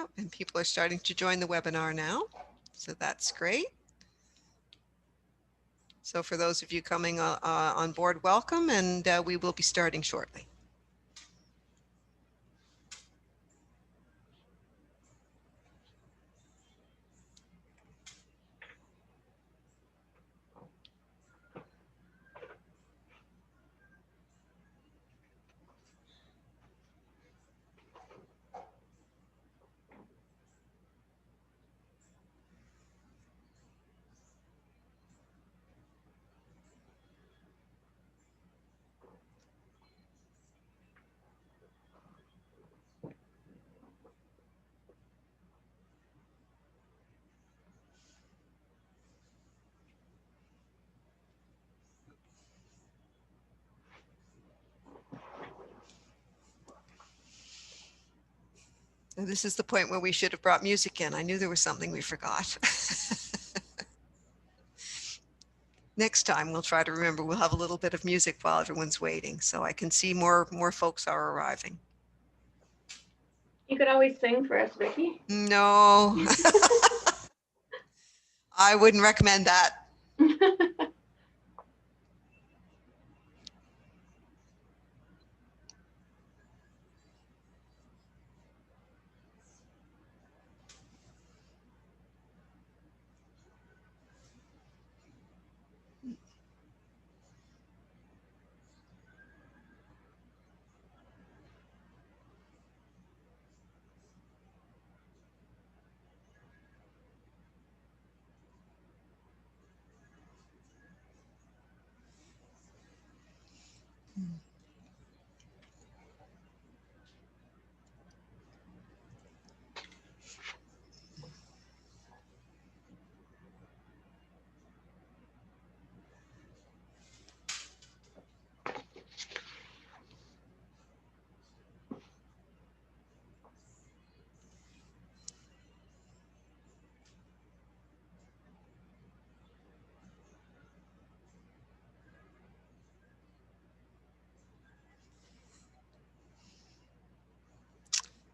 Oh, and people are starting to join the webinar now, so that's great. So for those of you coming on board, welcome, and we will be starting shortly. This is the point where we should have brought music in. I knew there was something we forgot. Next time we'll try to remember. We'll have a little bit of music while everyone's waiting, so I can see more folks are arriving. You could always sing for us, Vicki. No, I wouldn't recommend that.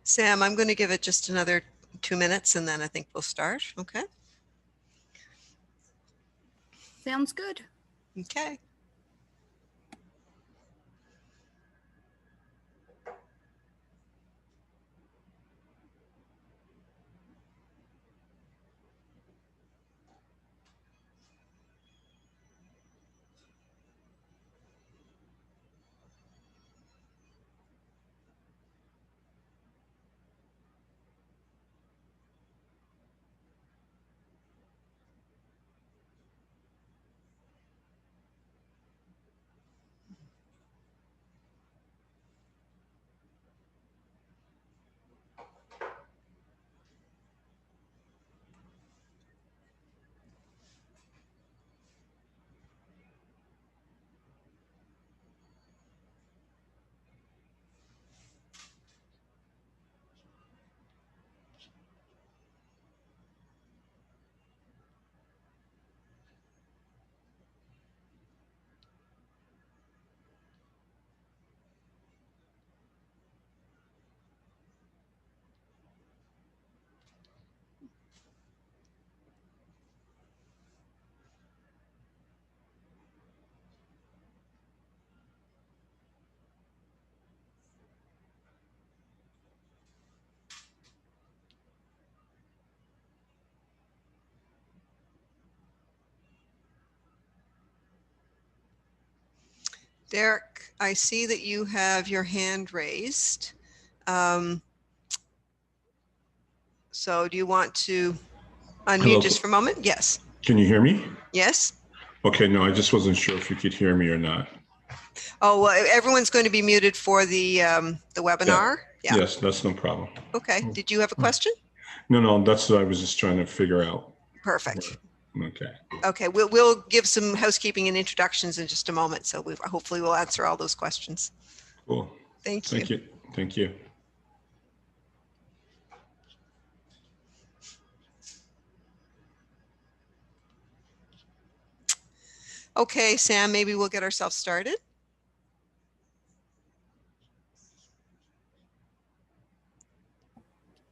Sam, I'm going to give it just another 2 minutes and then I think we'll start. Okay. Sounds good. Okay. Derek, I see that you have your hand raised. So do you want to unmute Hello. just for a moment? Yes. Can you hear me? Yes. Okay, no, I just wasn't sure if you could hear me or not. Oh, well, everyone's going to be muted for the webinar. Yeah. Yes, that's no problem. Okay. Did you have a question? No, that's what I was just trying to figure out. Perfect. Okay. Okay, we'll give some housekeeping and introductions in just a moment. So hopefully we'll answer all those questions. Cool. Thank you. Thank you. Thank you. Okay, Sam, maybe we'll get ourselves started.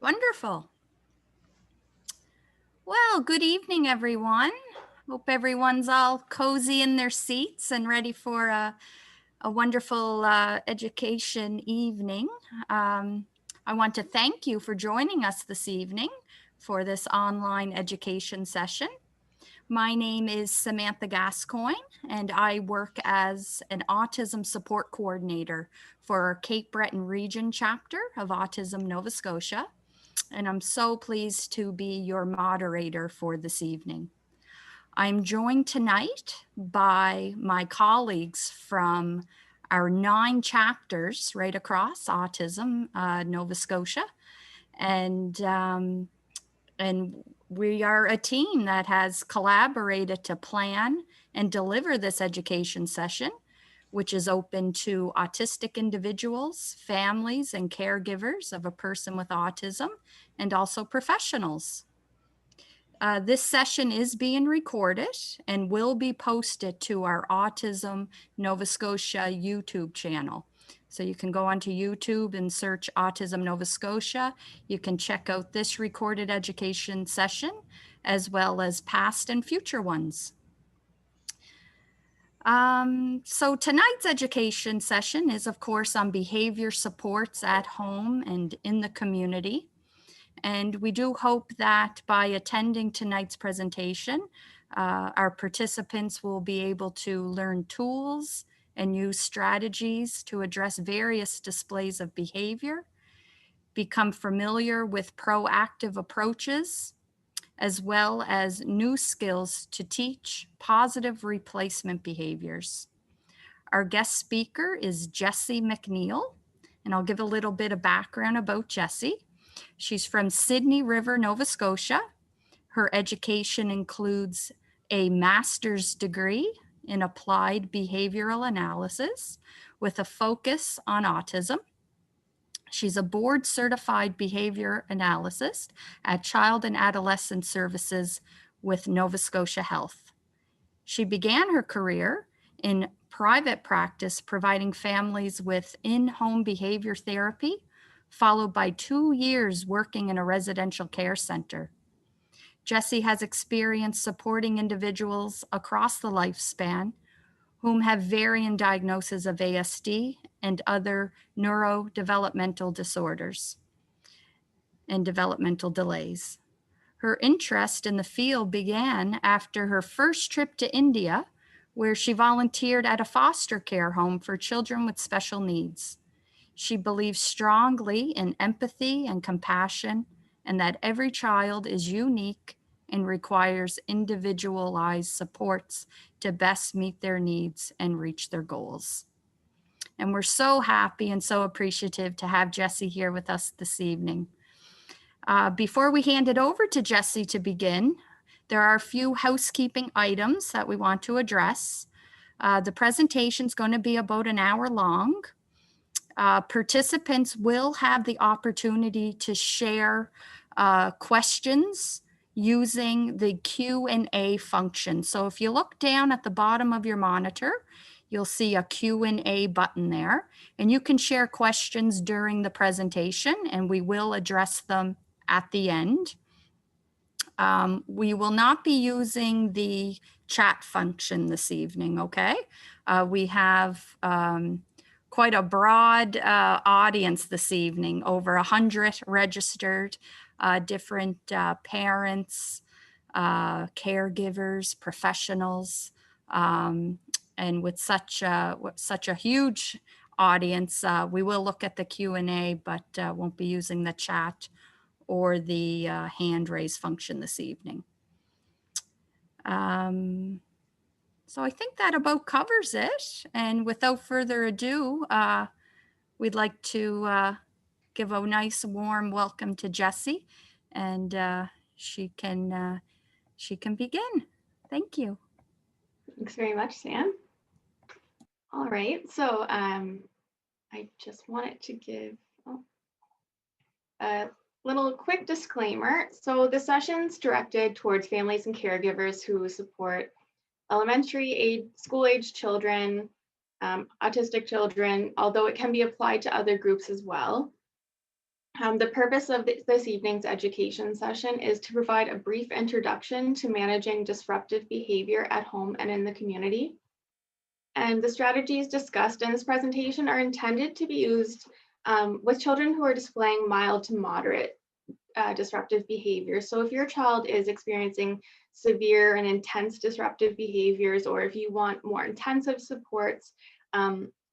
Wonderful. Well, good evening, everyone. Hope everyone's all cozy in their seats and ready for a wonderful education evening. I want to thank you for joining us this evening for this online education session. My name is Samantha Gascoigne, and I work as an autism support coordinator for our Cape Breton Region chapter of Autism Nova Scotia. And I'm so pleased to be your moderator for this evening. I'm joined tonight by my colleagues from our 9 chapters right across Autism Nova Scotia. And we are a team that has collaborated to plan and deliver this education session, which is open to autistic individuals, families, and caregivers of a person with autism, and also professionals. This session is being recorded and will be posted to our Autism Nova Scotia YouTube channel. So you can go onto YouTube and search Autism Nova Scotia. You can check out this recorded education session, as well as past and future ones. So tonight's education session is, of course, on behavior supports at home and in the community. And we do hope that by attending tonight's presentation, our participants will be able to learn tools and use strategies to address various displays of behavior, become familiar with proactive approaches, as well as new skills to teach positive replacement behaviors. Our guest speaker is Jessie MacNeil, and I'll give a little bit of background about Jessie. She's from Sydney River, Nova Scotia. Her education includes a master's degree in applied behavioral analysis with a focus on autism. She's a board certified behavior analyst at Child and Adolescent Services with Nova Scotia Health. She began her career in private practice, providing families with in-home behavior therapy, followed by 2 years working in a residential care center. Jessie has experience supporting individuals across the lifespan whom have varying diagnoses of ASD and other neurodevelopmental disorders and developmental delays. Her interest in the field began after her first trip to India, where she volunteered at a foster care home for children with special needs. She believes strongly in empathy and compassion, and that every child is unique and requires individualized supports to best meet their needs and reach their goals. And we're so happy and so appreciative to have Jessie here with us this evening. Before we hand it over to Jessie to begin, there are a few housekeeping items that we want to address. The presentation is going to be about an hour long. Participants will have the opportunity to share questions using the Q&A function. So if you look down at the bottom of your monitor, you'll see a Q&A button there, and you can share questions during the presentation, and we will address them at the end. We will not be using the chat function this evening, okay? We have quite a broad audience this evening, over 100 registered, different parents, caregivers, professionals, and with such a huge audience, we will look at the Q&A, but won't be using the chat or the hand raise function this evening. So I think that about covers it. And without further ado, we'd like to give a nice warm welcome to Jessie, and she can begin. Thank you. Thanks very much, Sam. All right, so I just wanted to give a little quick disclaimer. So the session's directed towards families and caregivers who support elementary school age children, autistic children, although it can be applied to other groups as well. The purpose of this evening's education session is to provide a brief introduction to managing disruptive behavior at home and in the community. And the strategies discussed in this presentation are intended to be used with children who are displaying mild to moderate disruptive behavior. So if your child is experiencing severe and intense disruptive behaviors, or if you want more intensive supports,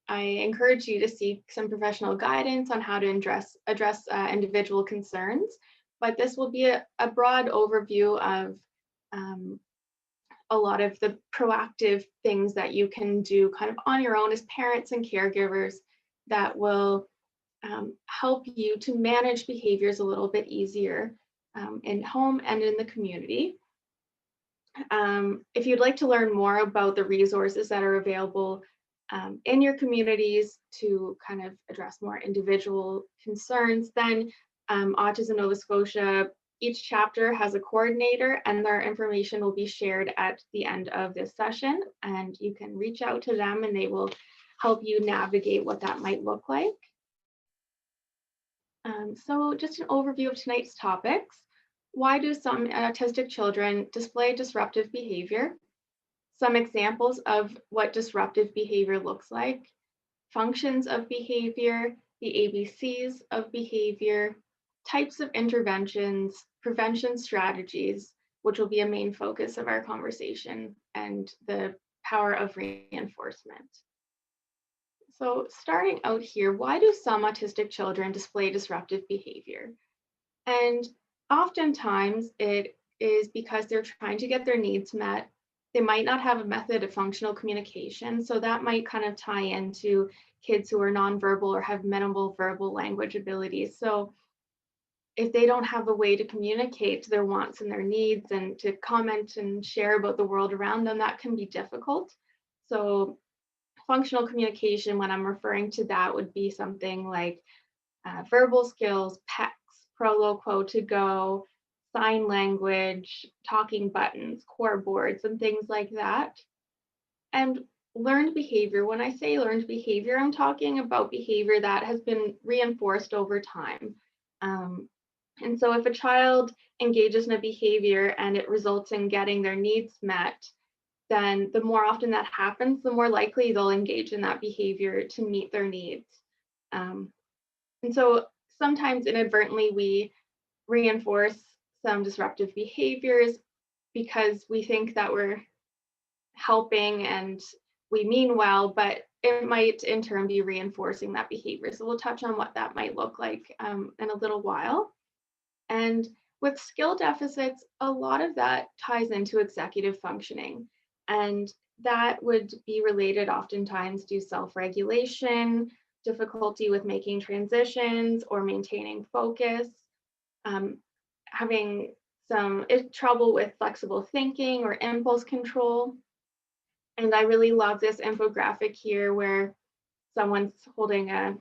I encourage you to seek some professional guidance on how to address individual concerns. But this will be a broad overview of a lot of the proactive things that you can do kind of on your own as parents and caregivers that will help you to manage behaviors a little bit easier in home and in the community. If you'd like to learn more about the resources that are available in your communities to kind of address more individual concerns, then Autism Nova Scotia, each chapter has a coordinator, and their information will be shared at the end of this session, and you can reach out to them and they will help you navigate what that might look like. So just an overview of tonight's topics. Why do some autistic children display disruptive behavior? Some examples of what disruptive behavior looks like, functions of behavior, the ABCs of behavior, types of interventions, prevention strategies, which will be a main focus of our conversation, and the power of reinforcement. So starting out here, why do some autistic children display disruptive behavior? And oftentimes it is because they're trying to get their needs met. They might not have a method of functional communication, so that might kind of tie into kids who are nonverbal or have minimal verbal language abilities. So if they don't have a way to communicate their wants and their needs and to comment and share about the world around them, that can be difficult. So functional communication, when I'm referring to that, would be something like verbal skills, PECs, pro, lo, quo, to go, sign language, talking buttons, core boards, and things like that. And learned behavior, when I say learned behavior, I'm talking about behavior that has been reinforced over time. And so if a child engages in a behavior and it results in getting their needs met, then the more often that happens, the more likely they'll engage in that behavior to meet their needs. And so sometimes inadvertently we reinforce some disruptive behaviors because we think that we're helping and we mean well, but it might in turn be reinforcing that behavior. So we'll touch on what that might look like in a little while. And with skill deficits, a lot of that ties into executive functioning. And that would be related oftentimes to self-regulation, difficulty with making transitions or maintaining focus, having some trouble with flexible thinking or impulse control. And I really love this infographic here where someone's holding a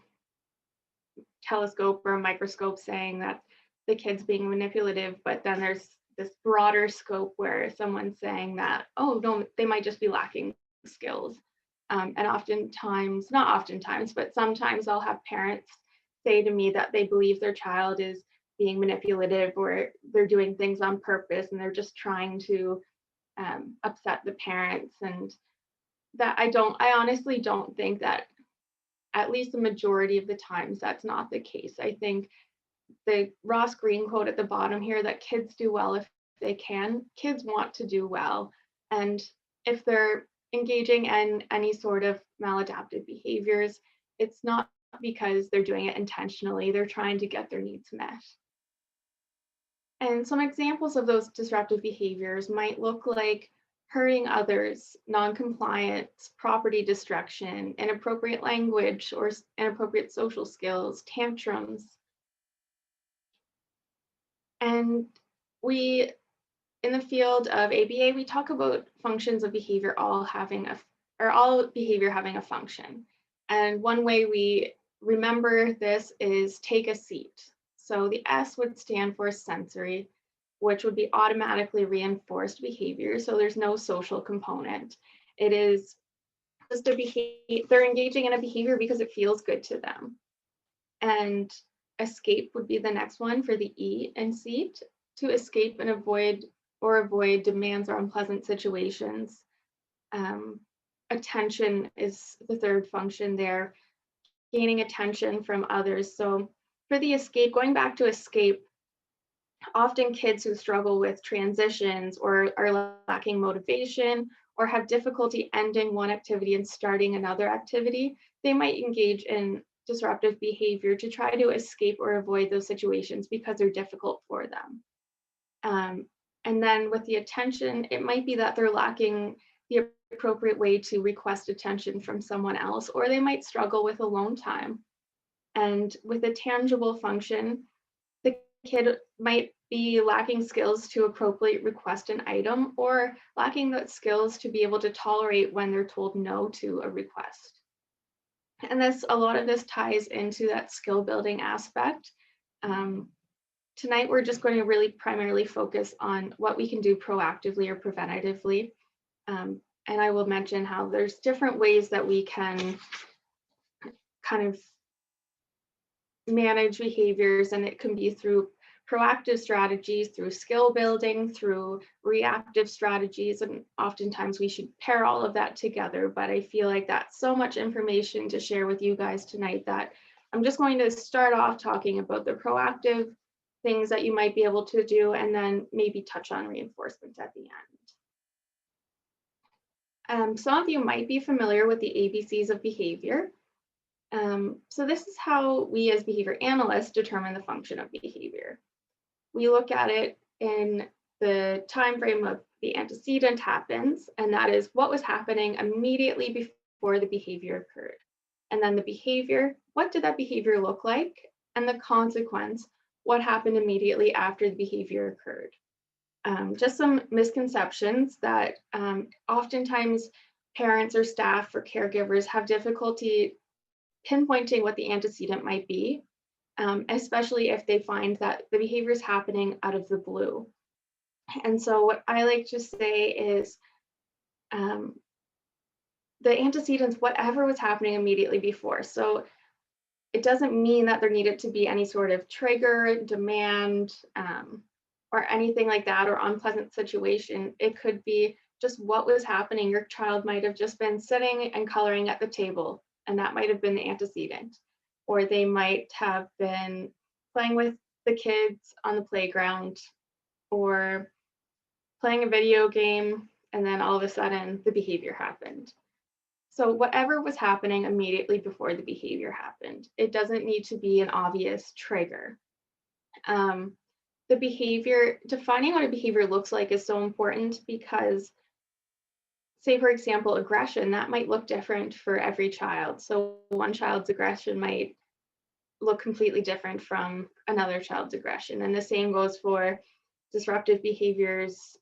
telescope or a microscope saying that the kid's being manipulative, but then there's this broader scope where someone's saying that, oh, no, they might just be lacking skills. And oftentimes, not oftentimes, but sometimes I'll have parents say to me that they believe their child is being manipulative or they're doing things on purpose and they're just trying to upset the parents. And that I honestly don't think that, at least the majority of the times, that's not the case. I think the Ross Green quote at the bottom here, that kids do well if they can. Kids want to do well. And if they're engaging in any sort of maladaptive behaviors, it's not because they're doing it intentionally. They're trying to get their needs met. And some examples of those disruptive behaviors might look like hurting others, non-compliance, property destruction, inappropriate language or inappropriate social skills, tantrums. And we, in the field of ABA, we talk about functions of behavior all behavior having a function. And one way we remember this is take a seat. So the S would stand for sensory, which would be automatically reinforced behavior. So there's no social component. It is just they're engaging in a behavior because it feels good to them. And escape would be the next one for the E in SEAT, to escape and avoid demands or unpleasant situations. Attention is the third function there, gaining attention from others. So for the escape, going back to escape, often kids who struggle with transitions or are lacking motivation or have difficulty ending one activity and starting another activity, they might engage in disruptive behavior to try to escape or avoid those situations because they're difficult for them. And then with the attention, it might be that they're lacking the appropriate way to request attention from someone else, or they might struggle with alone time. And with a tangible function, the kid might be lacking skills to appropriately request an item, or lacking the skills to be able to tolerate when they're told no to a request. And a lot of this ties into that skill building aspect. Tonight, we're just going to really primarily focus on what we can do proactively or preventatively. And I will mention how there's different ways that we can kind of manage behaviors, and it can be through proactive strategies, through skill building, through reactive strategies, and oftentimes we should pair all of that together. But I feel like that's so much information to share with you guys tonight that I'm just going to start off talking about the proactive things that you might be able to do, and then maybe touch on reinforcement at the end. Some of you might be familiar with the ABCs of behavior. So this is how we as behavior analysts determine the function of behavior. We look at it in the time frame of the antecedent happens, and that is what was happening immediately before the behavior occurred. And then the behavior, what did that behavior look like? And the consequence, what happened immediately after the behavior occurred. Just some misconceptions that oftentimes parents or staff or caregivers have difficulty pinpointing what the antecedent might be, especially if they find that the behavior is happening out of the blue. And so what I like to say is the antecedents, whatever was happening immediately before. So it doesn't mean that there needed to be any sort of trigger, demand, or anything like that, or unpleasant situation. It could be just what was happening. Your child might have just been sitting and coloring at the table, and that might have been the antecedent. Or they might have been playing with the kids on the playground, or playing a video game, and then all of a sudden the behavior happened. So whatever was happening immediately before the behavior happened, it doesn't need to be an obvious trigger. The behavior, defining what a behavior looks like is so important because, say for example, aggression, that might look different for every child. So one child's aggression might look completely different from another child's aggression. And the same goes for disruptive behaviors,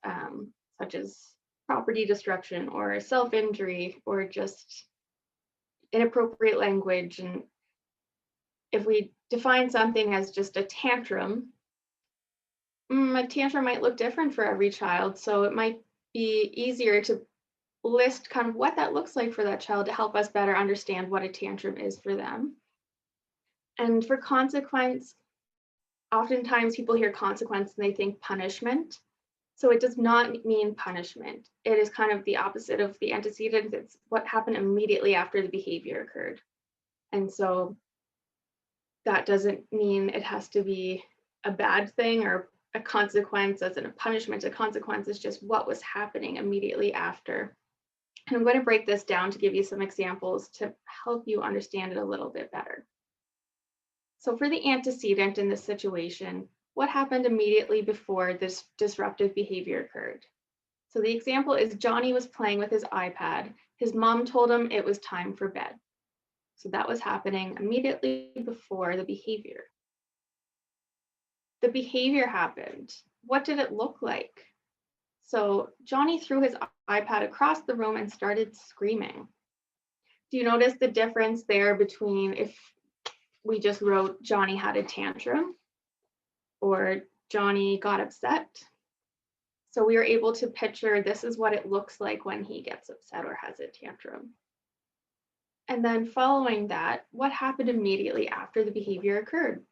such as property destruction or self-injury or just inappropriate language. And if we define something as just a tantrum might look different for every child. So it might be easier to list kind of what that looks like for that child to help us better understand what a tantrum is for them. And for consequence, oftentimes people hear consequence and they think punishment. So it does not mean punishment. It is kind of the opposite of the antecedent. It's what happened immediately after the behavior occurred. And so that doesn't mean it has to be a bad thing or a consequence as in a punishment. A consequence is just what was happening immediately after. And I'm going to break this down to give you some examples to help you understand it a little bit better. So for the antecedent in this situation, what happened immediately before this disruptive behavior occurred? So the example is Johnny was playing with his iPad. His mom told him it was time for bed. So that was happening immediately before the behavior. The behavior happened. What did it look like? So Johnny threw his iPad across the room and started screaming. Do you notice the difference there between if we just wrote Johnny had a tantrum or Johnny got upset? So we were able to picture this is what it looks like when he gets upset or has a tantrum. And then following that, what happened immediately after the behavior occurred?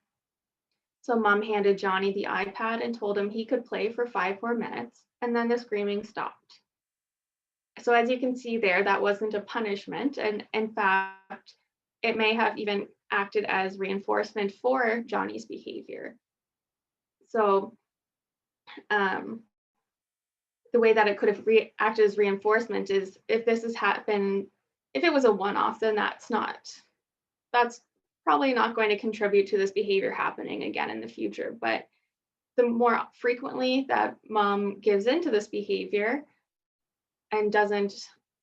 So mom handed Johnny the iPad and told him he could play for 5 more minutes, and then the screaming stopped. So as you can see there, that wasn't a punishment. And in fact, it may have even acted as reinforcement for Johnny's behavior. So the way that it could have acted as reinforcement is if this has happened, if it was a one-off, then that's probably not going to contribute to this behavior happening again in the future. But the more frequently that mom gives into this behavior and doesn't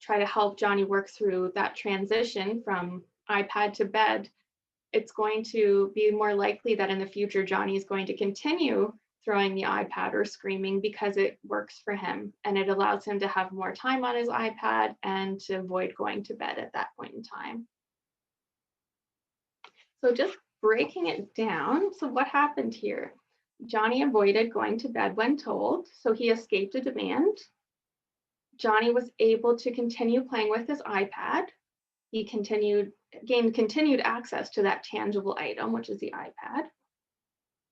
try to help Johnny work through that transition from iPad to bed, it's going to be more likely that in the future, Johnny is going to continue throwing the iPad or screaming because it works for him and it allows him to have more time on his iPad and to avoid going to bed at that point in time. So just breaking it down. So what happened here? Johnny avoided going to bed when told, so he escaped a demand. Johnny was able to continue playing with his iPad. He gained continued access to that tangible item, which is the iPad.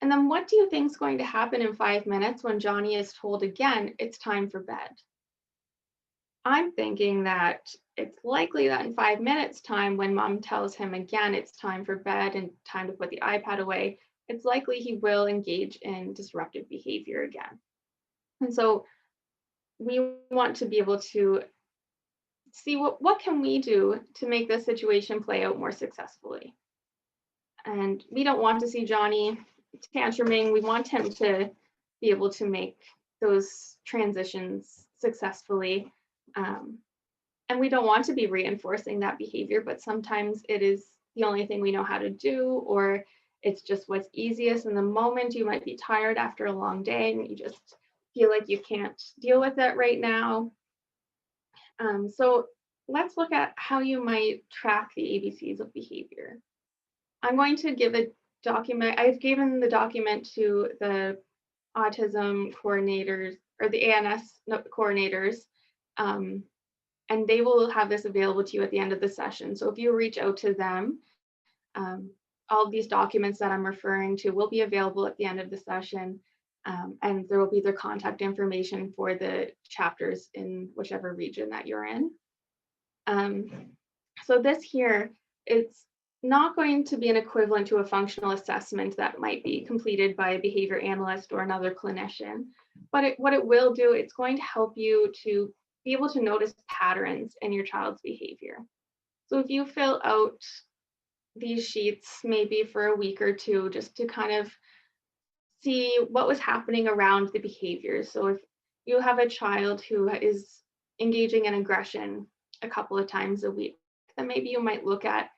And then what do you think is going to happen in 5 minutes when Johnny is told again, it's time for bed? I'm thinking that it's likely that in 5 minutes time, when mom tells him again, it's time for bed and time to put the iPad away, it's likely he will engage in disruptive behavior again. And so we want to be able to see what can we do to make this situation play out more successfully. And we don't want to see Johnny tantruming. We want him to be able to make those transitions successfully. And we don't want to be reinforcing that behavior, but sometimes it is the only thing we know how to do, or it's just what's easiest in the moment. You might be tired after a long day and you just feel like you can't deal with it right now. So let's look at how you might track the ABCs of behavior. I'm going to give a document. I've given the document to the autism coordinators or the ANS coordinators, and they will have this available to you at the end of the session. So if you reach out to them, all of these documents that I'm referring to will be available at the end of the session, and there will be their contact information for the chapters in whichever region that you're in. So this here, it's not going to be an equivalent to a functional assessment that might be completed by a behavior analyst or another clinician, but what it will do, it's going to help you to be able to notice patterns in your child's behavior. So if you fill out these sheets maybe for a week or two, just to kind of see what was happening around the behavior. So if you have a child who is engaging in aggression a couple of times a week, then maybe you might look at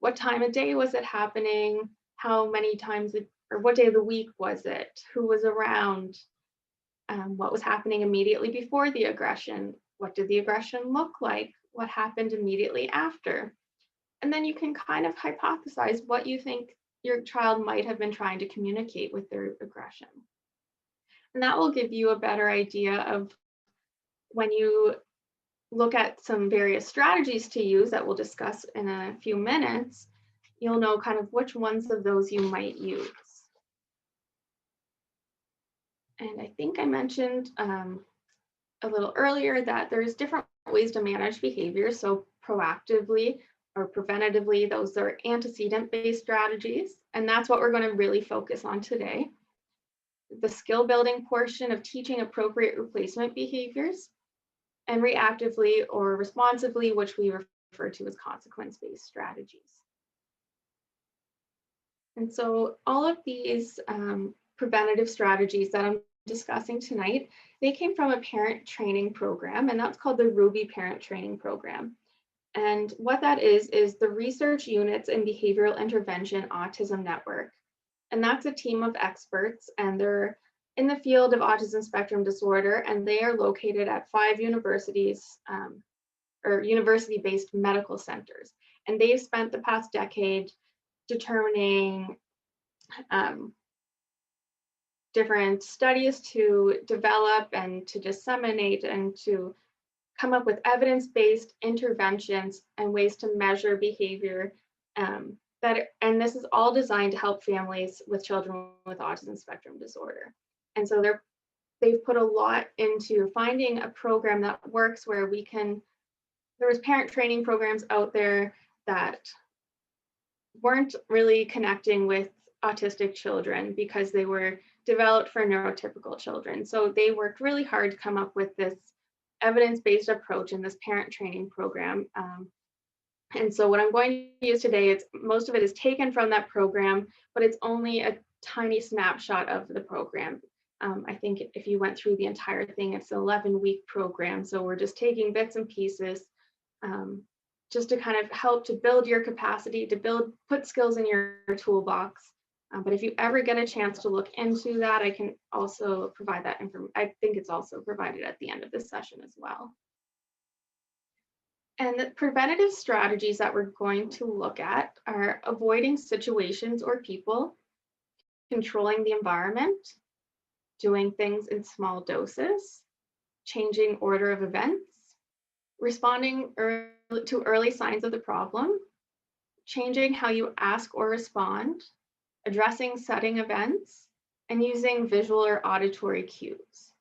what time of day was it happening, how many times, or what day of the week was it, who was around, what was happening immediately before the aggression, what did the aggression look like, what happened immediately after. And then you can kind of hypothesize what you think your child might have been trying to communicate with their aggression. And that will give you a better idea of, when you look at some various strategies to use that we'll discuss in a few minutes, you'll know kind of which ones of those you might use. And I think I mentioned a little earlier that there's different ways to manage behavior. So proactively or preventatively, those are antecedent-based strategies. And that's what we're going to really focus on today. The skill building portion of teaching appropriate replacement behaviors, and reactively or responsively, which we refer to as consequence-based strategies. And so all of these preventative strategies that I'm discussing tonight, they came from a parent training program, and that's called the Ruby Parent Training Program. And what that is the Research Units in Behavioral Intervention Autism Network. And that's a team of experts, and they're in the field of autism spectrum disorder, and they are located at 5 universities or university-based medical centers. And they've spent the past decade determining different studies to develop and to disseminate and to come up with evidence-based interventions and ways to measure behavior and this is all designed to help families with children with autism spectrum disorder. And so they've put a lot into finding a program that works where there was parent training programs out there that weren't really connecting with autistic children because they were developed for neurotypical children. So they worked really hard to come up with this evidence-based approach in this parent training program. And so what I'm going to use today, most of it is taken from that program, but it's only a tiny snapshot of the program. I think if you went through the entire thing, it's an 11-week program. So we're just taking bits and pieces just to kind of help to build your capacity, to put skills in your toolbox. But if you ever get a chance to look into that, I can also provide that information. I think it's also provided at the end of this session as well. And the preventative strategies that we're going to look at are avoiding situations or people, controlling the environment, doing things in small doses, changing order of events, responding to early signs of the problem, changing how you ask or respond, addressing setting events, and using visual or auditory cues.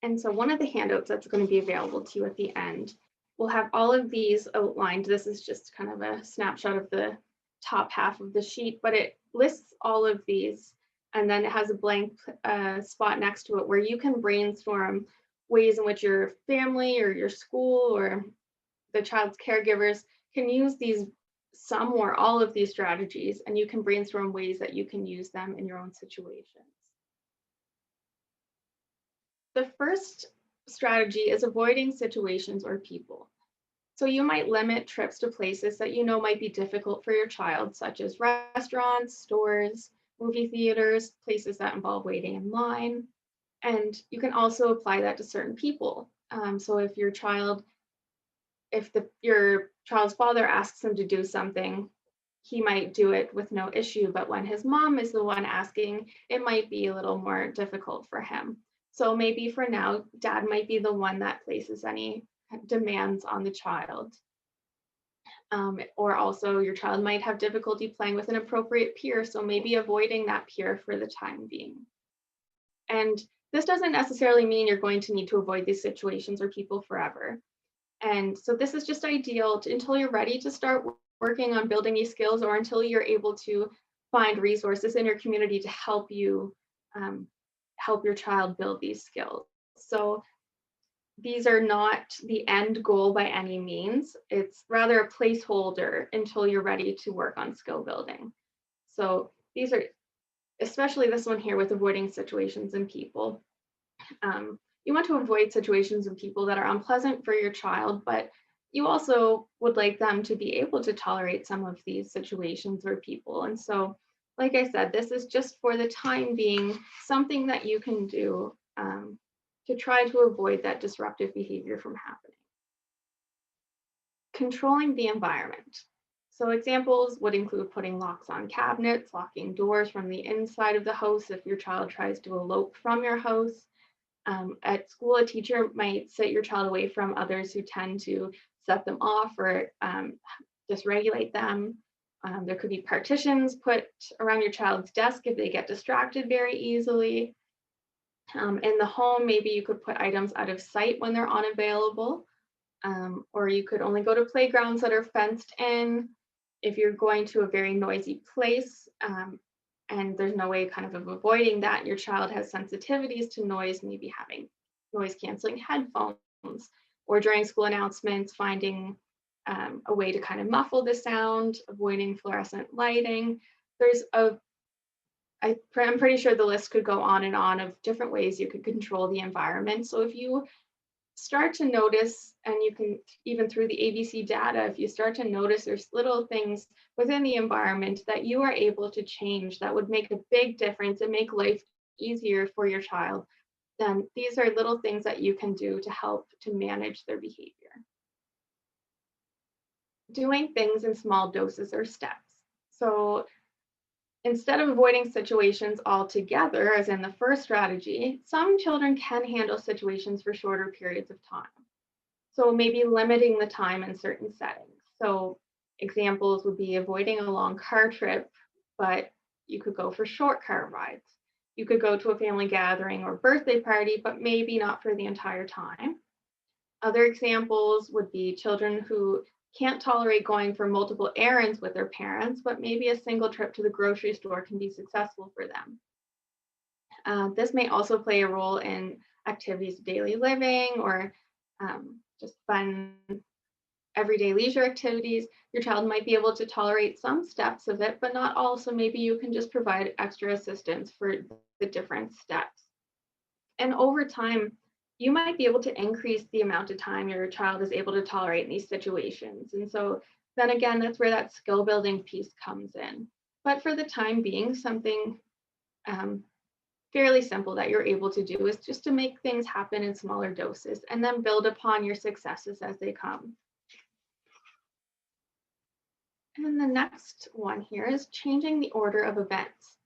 And so one of the handouts that's going to be available to you at the end will have all of these outlined. This is just kind of a snapshot of the top half of the sheet, but it lists all of these, and then it has a blank spot next to it where you can brainstorm ways in which your family or your school or the child's caregivers can use some or all of these strategies, and you can brainstorm ways that you can use them in your own situations. The first strategy is avoiding situations or people. So you might limit trips to places that you know might be difficult for your child, such as restaurants, stores, movie theaters, places that involve waiting in line. And you can also apply that to certain people. So if your child's father asks him to do something, he might do it with no issue, but when his mom is the one asking, it might be a little more difficult for him. So maybe for now, dad might be the one that places any demands on the child. Or also your child might have difficulty playing with an appropriate peer, so maybe avoiding that peer for the time being. And this doesn't necessarily mean you're going to need to avoid these situations or people forever. And so this is just ideal until you're ready to start working on building these skills, or until you're able to find resources in your community to help you help your child build these skills. So these are not the end goal by any means. It's rather a placeholder until you're ready to work on skill building. So these are, especially this one here with avoiding situations and people. You want to avoid situations and people that are unpleasant for your child, but you also would like them to be able to tolerate some of these situations or people. And so, like I said, this is just for the time being something that you can do to try to avoid that disruptive behavior from happening. Controlling the environment. So examples would include putting locks on cabinets, locking doors from the inside of the house if your child tries to elope from your house. At school, a teacher might sit your child away from others who tend to set them off or dysregulate them. There could be partitions put around your child's desk if they get distracted very easily. In the home, maybe you could put items out of sight when they're unavailable, or you could only go to playgrounds that are fenced in. If you're going to a very noisy place and there's no way kind of avoiding that, your child has sensitivities to noise, maybe having noise canceling headphones, or during school announcements, finding a way to kind of muffle the sound, avoiding fluorescent lighting. I'm pretty sure the list could go on and on of different ways you could control the environment. So if you start to notice, and you can, even through the ABC data, if you start to notice there's little things within the environment that you are able to change that would make a big difference and make life easier for your child, then these are little things that you can do to help to manage their behavior. Doing things in small doses or steps. So instead of avoiding situations altogether, as in the first strategy, some children can handle situations for shorter periods of time. So maybe limiting the time in certain settings. So Examples would be avoiding a long car trip, but you could go for short car rides. You could go to a family gathering or birthday party, but maybe not for the entire time. Other examples would be children who can't tolerate going for multiple errands with their parents, but maybe a single trip to the grocery store can be successful for them. This may also play a role in activities of daily living or just fun everyday leisure activities. Your child might be able to tolerate some steps of it, but not all. So maybe you can just provide extra assistance for the different steps. And over time, you might be able to increase the amount of time your child is able to tolerate in these situations. And so then again, that's where that skill building piece comes in. But for the time being, something fairly simple that you're able to do is just to make things happen in smaller doses and then build upon your successes as they come. And the next one here is changing the order of events.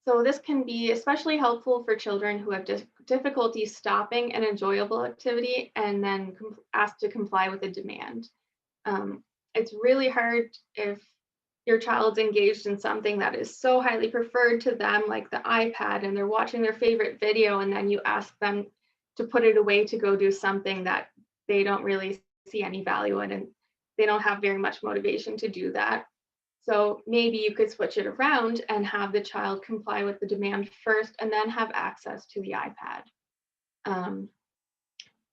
So this can be especially helpful for children who have difficulty stopping an enjoyable activity and then asked to comply with a demand. It's really hard if your child's engaged in something that is so highly preferred to them, like the iPad, and they're watching their favorite video, and then you ask them to put it away to go do something that they don't really see any value in, and they don't have very much motivation to do that. So maybe you could switch it around and have the child comply with the demand first and then have access to the iPad.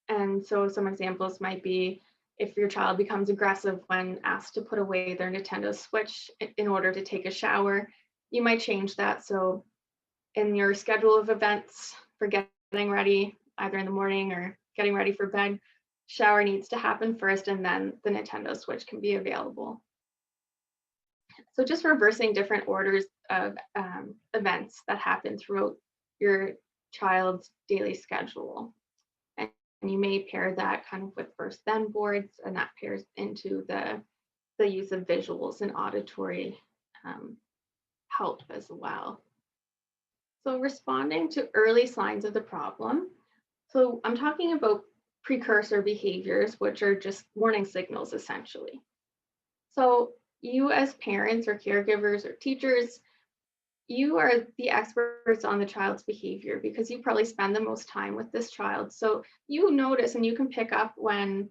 And so some examples might be if your child becomes aggressive when asked to put away their Nintendo Switch in order to take a shower, you might change that. So in your schedule of events for getting ready, either in the morning or getting ready for bed, shower needs to happen first and then the Nintendo Switch can be available. So just reversing different orders of events that happen throughout your child's daily schedule. And you may pair that kind of with first then boards, and that pairs into the use of visuals and auditory help as well. So responding to early signs of the problem. So I'm talking about precursor behaviors, which are just warning signals essentially. So you as parents or caregivers or teachers, you are the experts on the child's behavior because you probably spend the most time with this child. So you notice and you can pick up when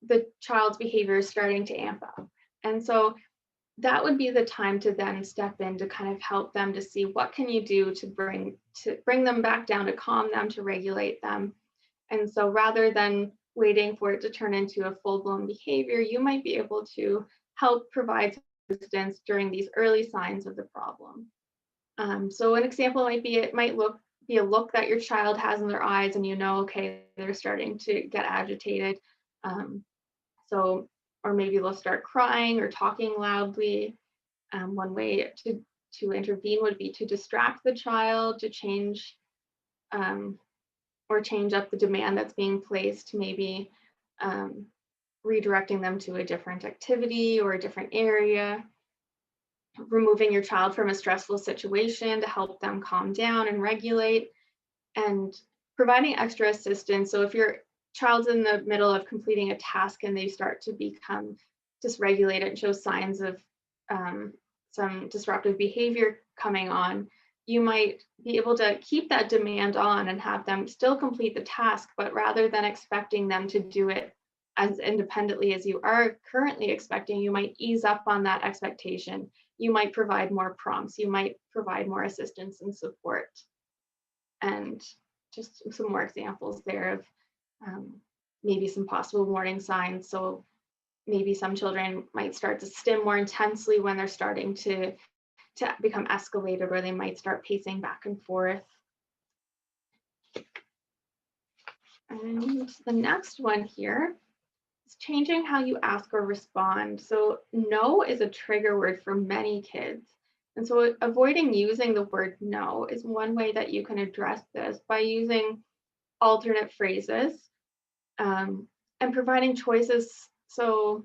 the child's behavior is starting to amp up. And so that would be the time to then step in to kind of help them to see what can you do to bring them back down, to calm them, to regulate them. And so rather than waiting for it to turn into a full-blown behavior, you might be able to help provide assistance during these early signs of the problem. So an example might be, it might be a look that your child has in their eyes and you know, okay, they're starting to get agitated. Or maybe they'll start crying or talking loudly. One way to intervene would be to distract the child, to change or change up the demand that's being placed, maybe redirecting them to a different activity or a different area, removing your child from a stressful situation to help them calm down and regulate, and providing extra assistance. So if your child's in the middle of completing a task and they start to become dysregulated and show signs of some disruptive behavior coming on, you might be able to keep that demand on and have them still complete the task, but rather than expecting them to do it as independently as you are currently expecting, you might ease up on that expectation. You might provide more prompts. You might provide more assistance and support. And just some more examples there of maybe some possible warning signs. So maybe some children might start to stim more intensely when they're starting to become escalated, or they might start pacing back and forth. And the next one here is changing how you ask or respond. So no is a trigger word for many kids. And so avoiding using the word no is one way that you can address this by using alternate phrases and providing choices. So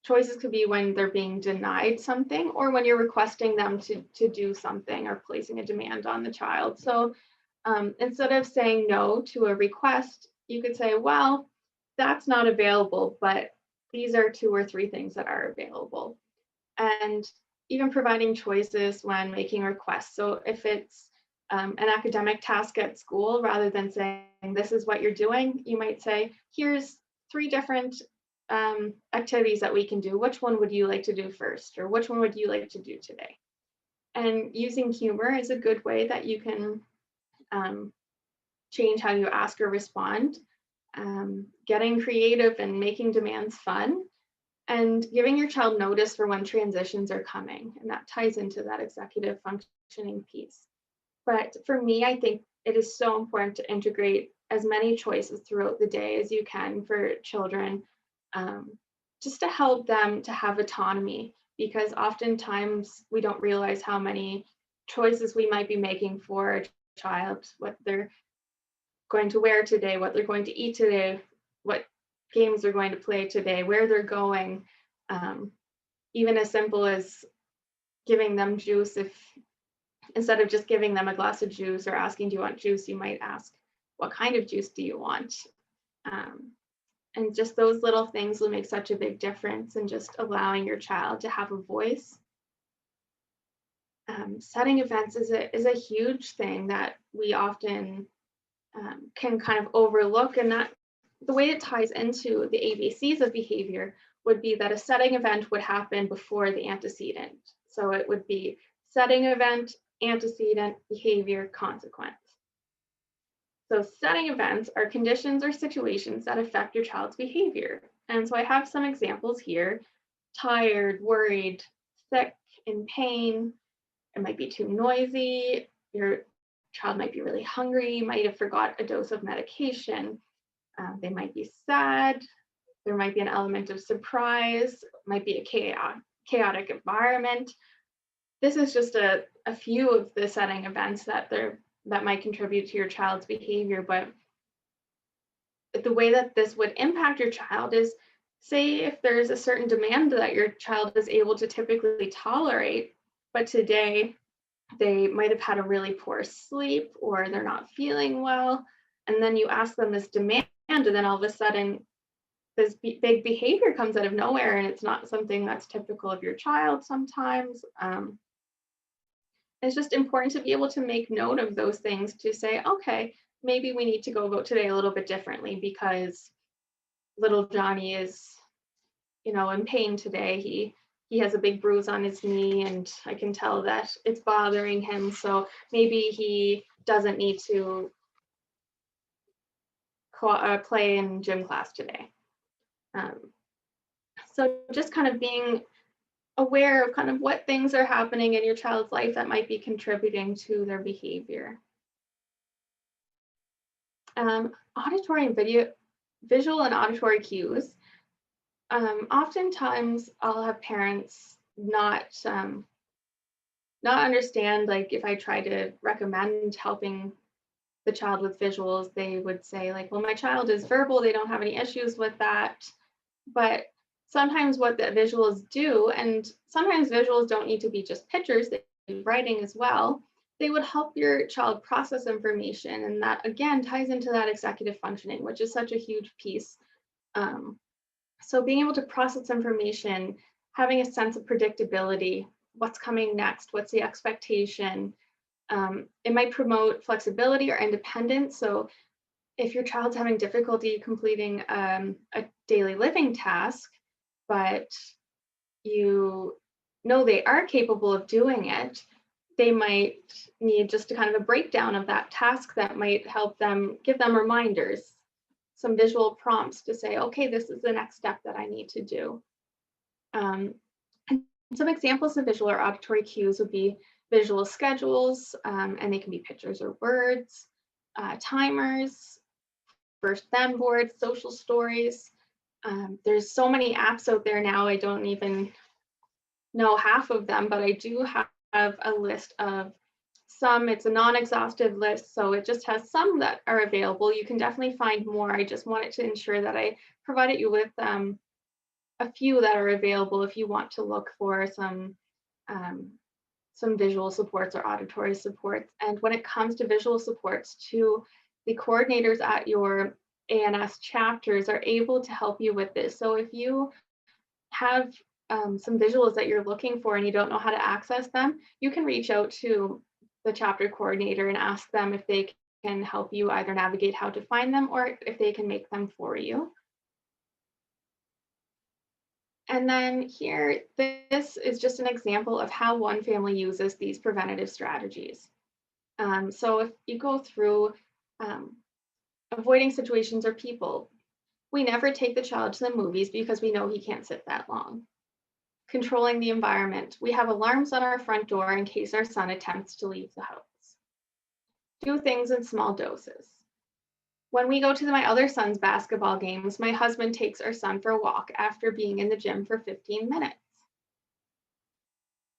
choices could be when they're being denied something or when you're requesting them to do something or placing a demand on the child. So instead of saying no to a request, you could say, well, that's not available, but these are 2 or 3 things that are available. And even providing choices when making requests. So if it's an academic task at school, rather than saying, this is what you're doing, you might say, here's 3 different activities that we can do. Which one would you like to do first? Or which one would you like to do today? And using humor is a good way that you can change how you ask or respond. Getting creative and making demands fun, and giving your child notice for when transitions are coming. And that ties into that executive functioning piece. But for me, I think it is so important to integrate as many choices throughout the day as you can for children, just to help them to have autonomy, because oftentimes we don't realize how many choices we might be making for a child, what they're going to wear today, what they're going to eat today, what games they're going to play today, where they're going. Even as simple as giving them juice, if instead of just giving them a glass of juice or asking, do you want juice, you might ask, what kind of juice do you want? And just those little things will make such a big difference in just allowing your child to have a voice. Setting events is a huge thing that we often can kind of overlook, and that the way it ties into the ABCs of behavior would be that a setting event would happen before the antecedent. So it would be setting event, antecedent, behavior, consequence. So setting events are conditions or situations that affect your child's behavior. And so I have some examples here: tired, worried, sick, in pain. It might be too noisy. Your child might be really hungry, might have forgot a dose of medication. They might be sad. There might be an element of surprise, might be a chaotic environment. This is just a few of the setting events that might contribute to your child's behavior. But the way that this would impact your child is, say if there's a certain demand that your child is able to typically tolerate, but today they might have had a really poor sleep or they're not feeling well, and then you ask them this demand, and then all of a sudden this big behavior comes out of nowhere, and it's not something that's typical of your child sometimes. It's just important to be able to make note of those things, to say, okay, maybe we need to go about today a little bit differently because little Johnny is, in pain today. He has a big bruise on his knee, and I can tell that it's bothering him. So maybe he doesn't need to play in gym class today. So just kind of being aware of kind of what things are happening in your child's life that might be contributing to their behavior. Auditory and visual and auditory cues. Oftentimes I'll have parents not understand, like if I try to recommend helping the child with visuals, they would say like, well, my child is verbal, they don't have any issues with that. But sometimes what the visuals do, and sometimes visuals don't need to be just pictures, they do writing as well, they would help your child process information. And that again ties into that executive functioning, which is such a huge piece. So being able to process information, having a sense of predictability, what's coming next, what's the expectation. It might promote flexibility or independence. So if your child's having difficulty completing a daily living task, but you know they are capable of doing it, they might need just a kind of a breakdown of that task that might help them, give them reminders, some visual prompts to say, okay, this is the next step that I need to do. And some examples of visual or auditory cues would be visual schedules, and they can be pictures or words, timers, first then boards, social stories. There's so many apps out there now, I don't even know half of them, but I do have a list of some. It's a non-exhaustive list, so it just has some that are available. You can definitely find more. I just wanted to ensure that I provided you with a few that are available if you want to look for some visual supports or auditory supports. And when it comes to visual supports too, the coordinators at your ANS chapters are able to help you with this. So if you have some visuals that you're looking for and you don't know how to access them, you can reach out to the chapter coordinator and ask them if they can help you either navigate how to find them or if they can make them for you. And then here, this is just an example of how one family uses these preventative strategies. So if you go through avoiding situations or people, we never take the child to the movies because we know he can't sit that long. Controlling the environment. We have alarms on our front door in case our son attempts to leave the house. Do things in small doses. When we go to my other son's basketball games, my husband takes our son for a walk after being in the gym for 15 minutes.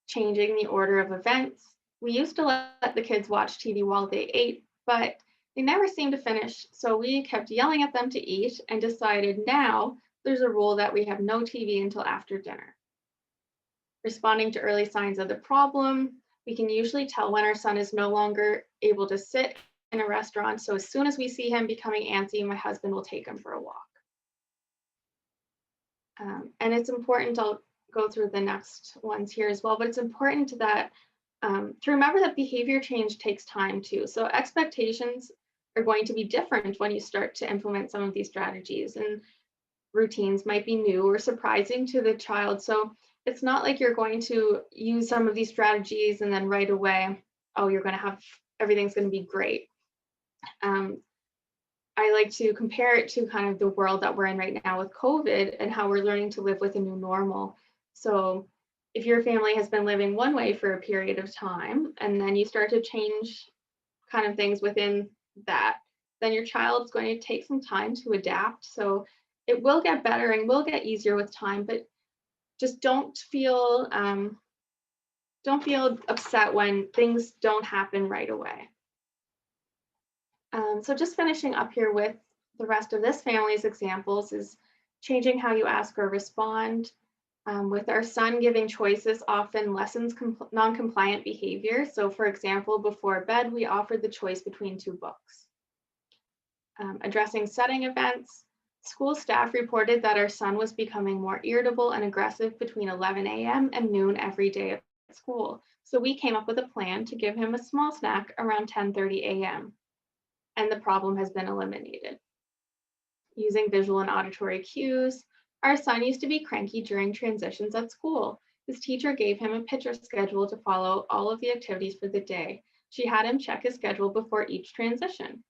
Changing the order of events. We used to let the kids watch TV while they ate, but they never seemed to finish, so we kept yelling at them to eat and decided now there's a rule that we have no TV until after dinner. Responding to early signs of the problem. We can usually tell when our son is no longer able to sit in a restaurant, so as soon as we see him becoming antsy, my husband will take him for a walk. And it's important, I'll go through the next ones here as well, but it's important that to remember that behavior change takes time too. So expectations are going to be different when you start to implement some of these strategies, and routines might be new or surprising to the child. So it's not like you're going to use some of these strategies and then right away, oh, you're going to have, everything's going to be great. I like to compare it to kind of the world that we're in right now with COVID and how we're learning to live with a new normal. So if your family has been living one way for a period of time, and then you start to change kind of things within that, then your child's going to take some time to adapt. So it will get better and will get easier with time, but just don't feel upset when things don't happen right away. So just finishing up here with the rest of this family's examples is changing how you ask or respond. With our son, giving choices often lessens non-compliant behavior. So for example, before bed, we offered the choice between two books. Addressing setting events. School staff reported that our son was becoming more irritable and aggressive between 11 a.m. and noon every day at school. So we came up with a plan to give him a small snack around 10:30 a.m. and the problem has been eliminated. Using visual and auditory cues. Our son used to be cranky during transitions at school. His teacher gave him a picture schedule to follow all of the activities for the day. She had him check his schedule before each transition.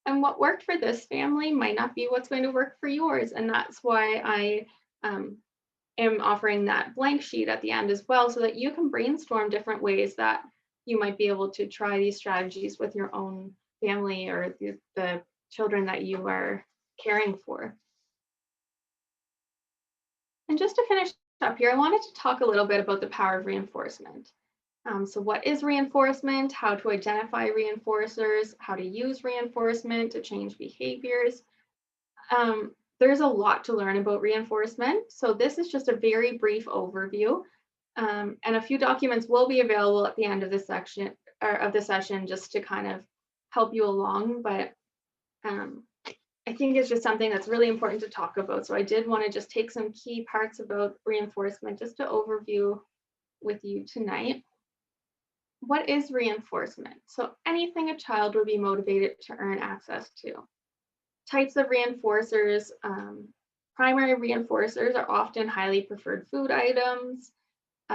And what worked for this family might not be what's going to work for yours. And that's why I am offering that blank sheet at the end as well, so that you can brainstorm different ways that you might be able to try these strategies with your own family or the children that you are caring for. And just to finish up here, I wanted to talk a little bit about the power of reinforcement. So what is reinforcement, how to identify reinforcers, how to use reinforcement to change behaviors. There's a lot to learn about reinforcement. So this is just a very brief overview. And a few documents will be available at the end of the section or of the session just to kind of help you along. But I think it's just something that's really important to talk about. So I did want to just take some key parts about reinforcement just to overview with you tonight. What is reinforcement? So anything a child would be motivated to earn access to. Types of reinforcers. Primary reinforcers are often highly preferred food items.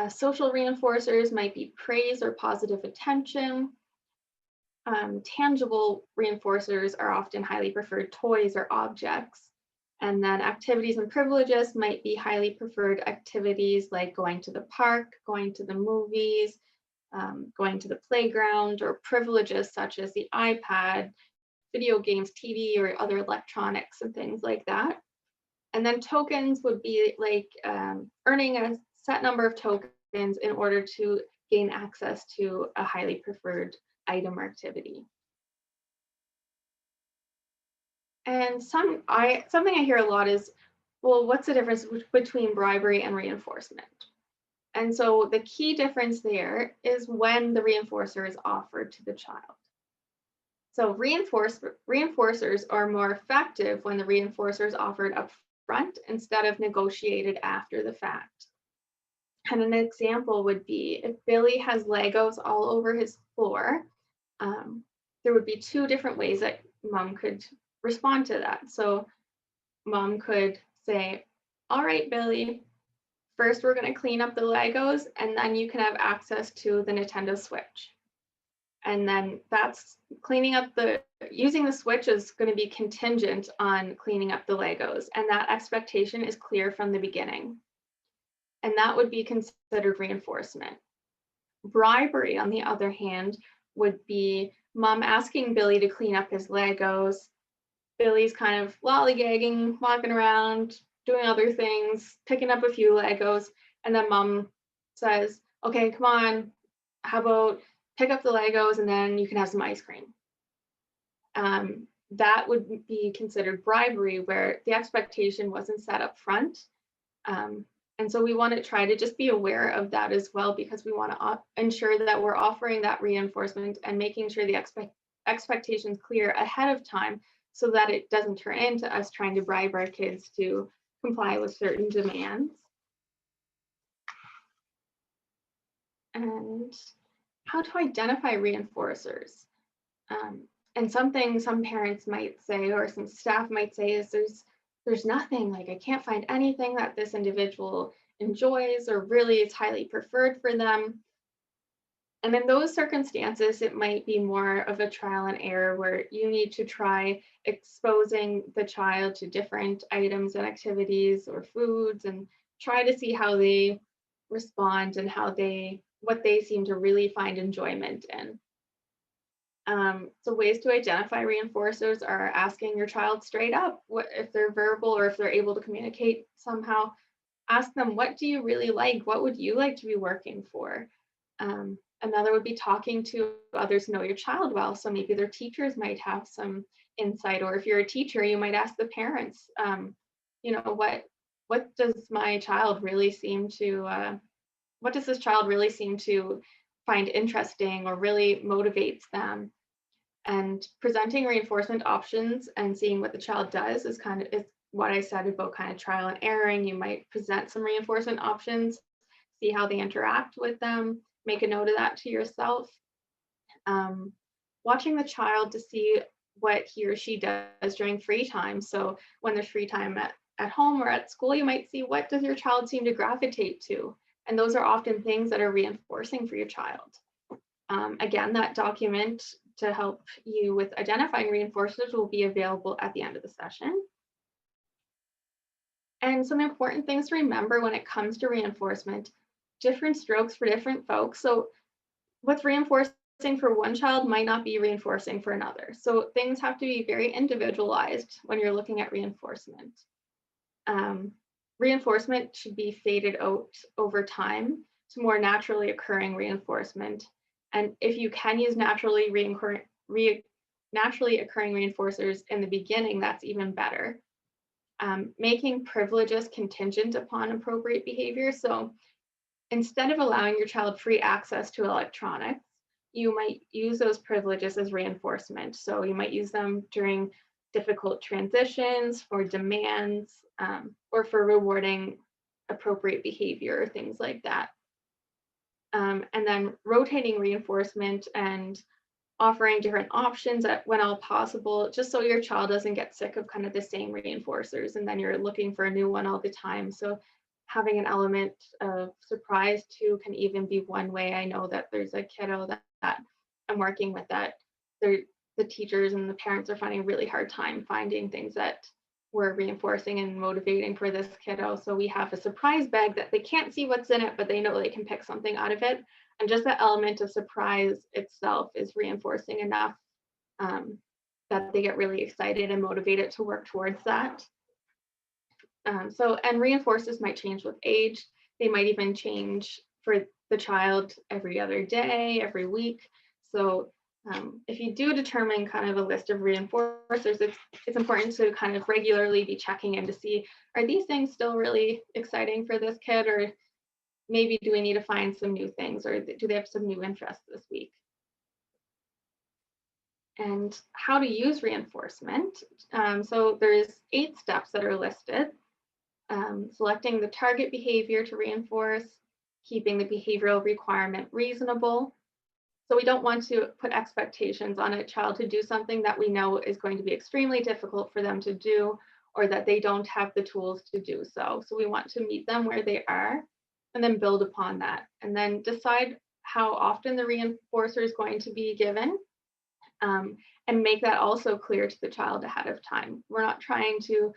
Social reinforcers might be praise or positive attention. Tangible reinforcers are often highly preferred toys or objects. And then activities and privileges might be highly preferred activities like going to the park, going to the movies, going to the playground, or privileges such as the iPad, video games, TV, or other electronics and things like that. And then tokens would be like earning a set number of tokens in order to gain access to a highly preferred item or activity. And something I hear a lot is, well, what's the difference between bribery and reinforcement? And so the key difference there is when the reinforcer is offered to the child. So reinforcers are more effective when the reinforcer is offered up front instead of negotiated after the fact. And an example would be if Billy has Legos all over his floor, there would be two different ways that mom could respond to that. So mom could say, all right, Billy, first we're going to clean up the Legos and then you can have access to the Nintendo Switch. And then that's cleaning up using the Switch is going to be contingent on cleaning up the Legos. And that expectation is clear from the beginning. And that would be considered reinforcement. Bribery, on the other hand, would be mom asking Billy to clean up his Legos. Billy's kind of lollygagging, walking around, doing other things, picking up a few Legos, and then mom says, okay, come on, how about pick up the Legos and then you can have some ice cream. That would be considered bribery where the expectation wasn't set up front. And so we want to try to just be aware of that as well, because we want to ensure that we're offering that reinforcement and making sure the expectations clear ahead of time so that it doesn't turn into us trying to bribe our kids to comply with certain demands. And how to identify reinforcers. And something some parents might say, or some staff might say, is there's nothing, like I can't find anything that this individual enjoys or really is highly preferred for them. And in those circumstances, it might be more of a trial and error where you need to try exposing the child to different items and activities or foods and try to see how they respond and what they seem to really find enjoyment in. So ways to identify reinforcers are asking your child straight up, if they're verbal or if they're able to communicate somehow, ask them, what do you really like? What would you like to be working for? Another would be talking to others who know your child well. So maybe their teachers might have some insight, or if you're a teacher, you might ask the parents, what does my child really seem to, what does this child really seem to find interesting or really motivates them? And presenting reinforcement options and seeing what the child does is what I said about kind of trial and erroring. You might present some reinforcement options, see how they interact with them, make a note of that to yourself. Watching the child to see what he or she does during free time. So when there's free time at home or at school, you might see, what does your child seem to gravitate to? And those are often things that are reinforcing for your child. Again, that document to help you with identifying reinforcers will be available at the end of the session. And some important things to remember when it comes to reinforcement, different strokes for different folks. So what's reinforcing for one child might not be reinforcing for another. So things have to be very individualized when you're looking at reinforcement. Reinforcement should be faded out over time to more naturally occurring reinforcement. And if you can use naturally occurring reinforcers in the beginning, that's even better. Making privileges contingent upon appropriate behavior. So instead of allowing your child free access to electronics, you might use those privileges as reinforcement. So you might use them during difficult transitions, for demands, or for rewarding appropriate behavior, things like that. And then rotating reinforcement and offering different options when all possible, just so your child doesn't get sick of kind of the same reinforcers and then you're looking for a new one all the time. So having an element of surprise too can even be one way. I know that there's a kiddo that I'm working with that the teachers and the parents are finding a really hard time finding things that were reinforcing and motivating for this kiddo. So we have a surprise bag that they can't see what's in it, but they know they can pick something out of it. And just the element of surprise itself is reinforcing enough that they get really excited and motivated to work towards that. And reinforcers might change with age. They might even change for the child every other day, every week. So if you do determine kind of a list of reinforcers, it's important to kind of regularly be checking in to see, are these things still really exciting for this kid, or maybe do we need to find some new things, or do they have some new interests this week? And how to use reinforcement. So there's 8 steps that are listed. selecting the target behavior to reinforce, keeping the behavioral requirement reasonable. So we don't want to put expectations on a child to do something that we know is going to be extremely difficult for them to do, or that they don't have the tools to do so. So we want to meet them where they are and then build upon that, and then decide how often the reinforcer is going to be given, and make that also clear to the child ahead of time. We're not trying to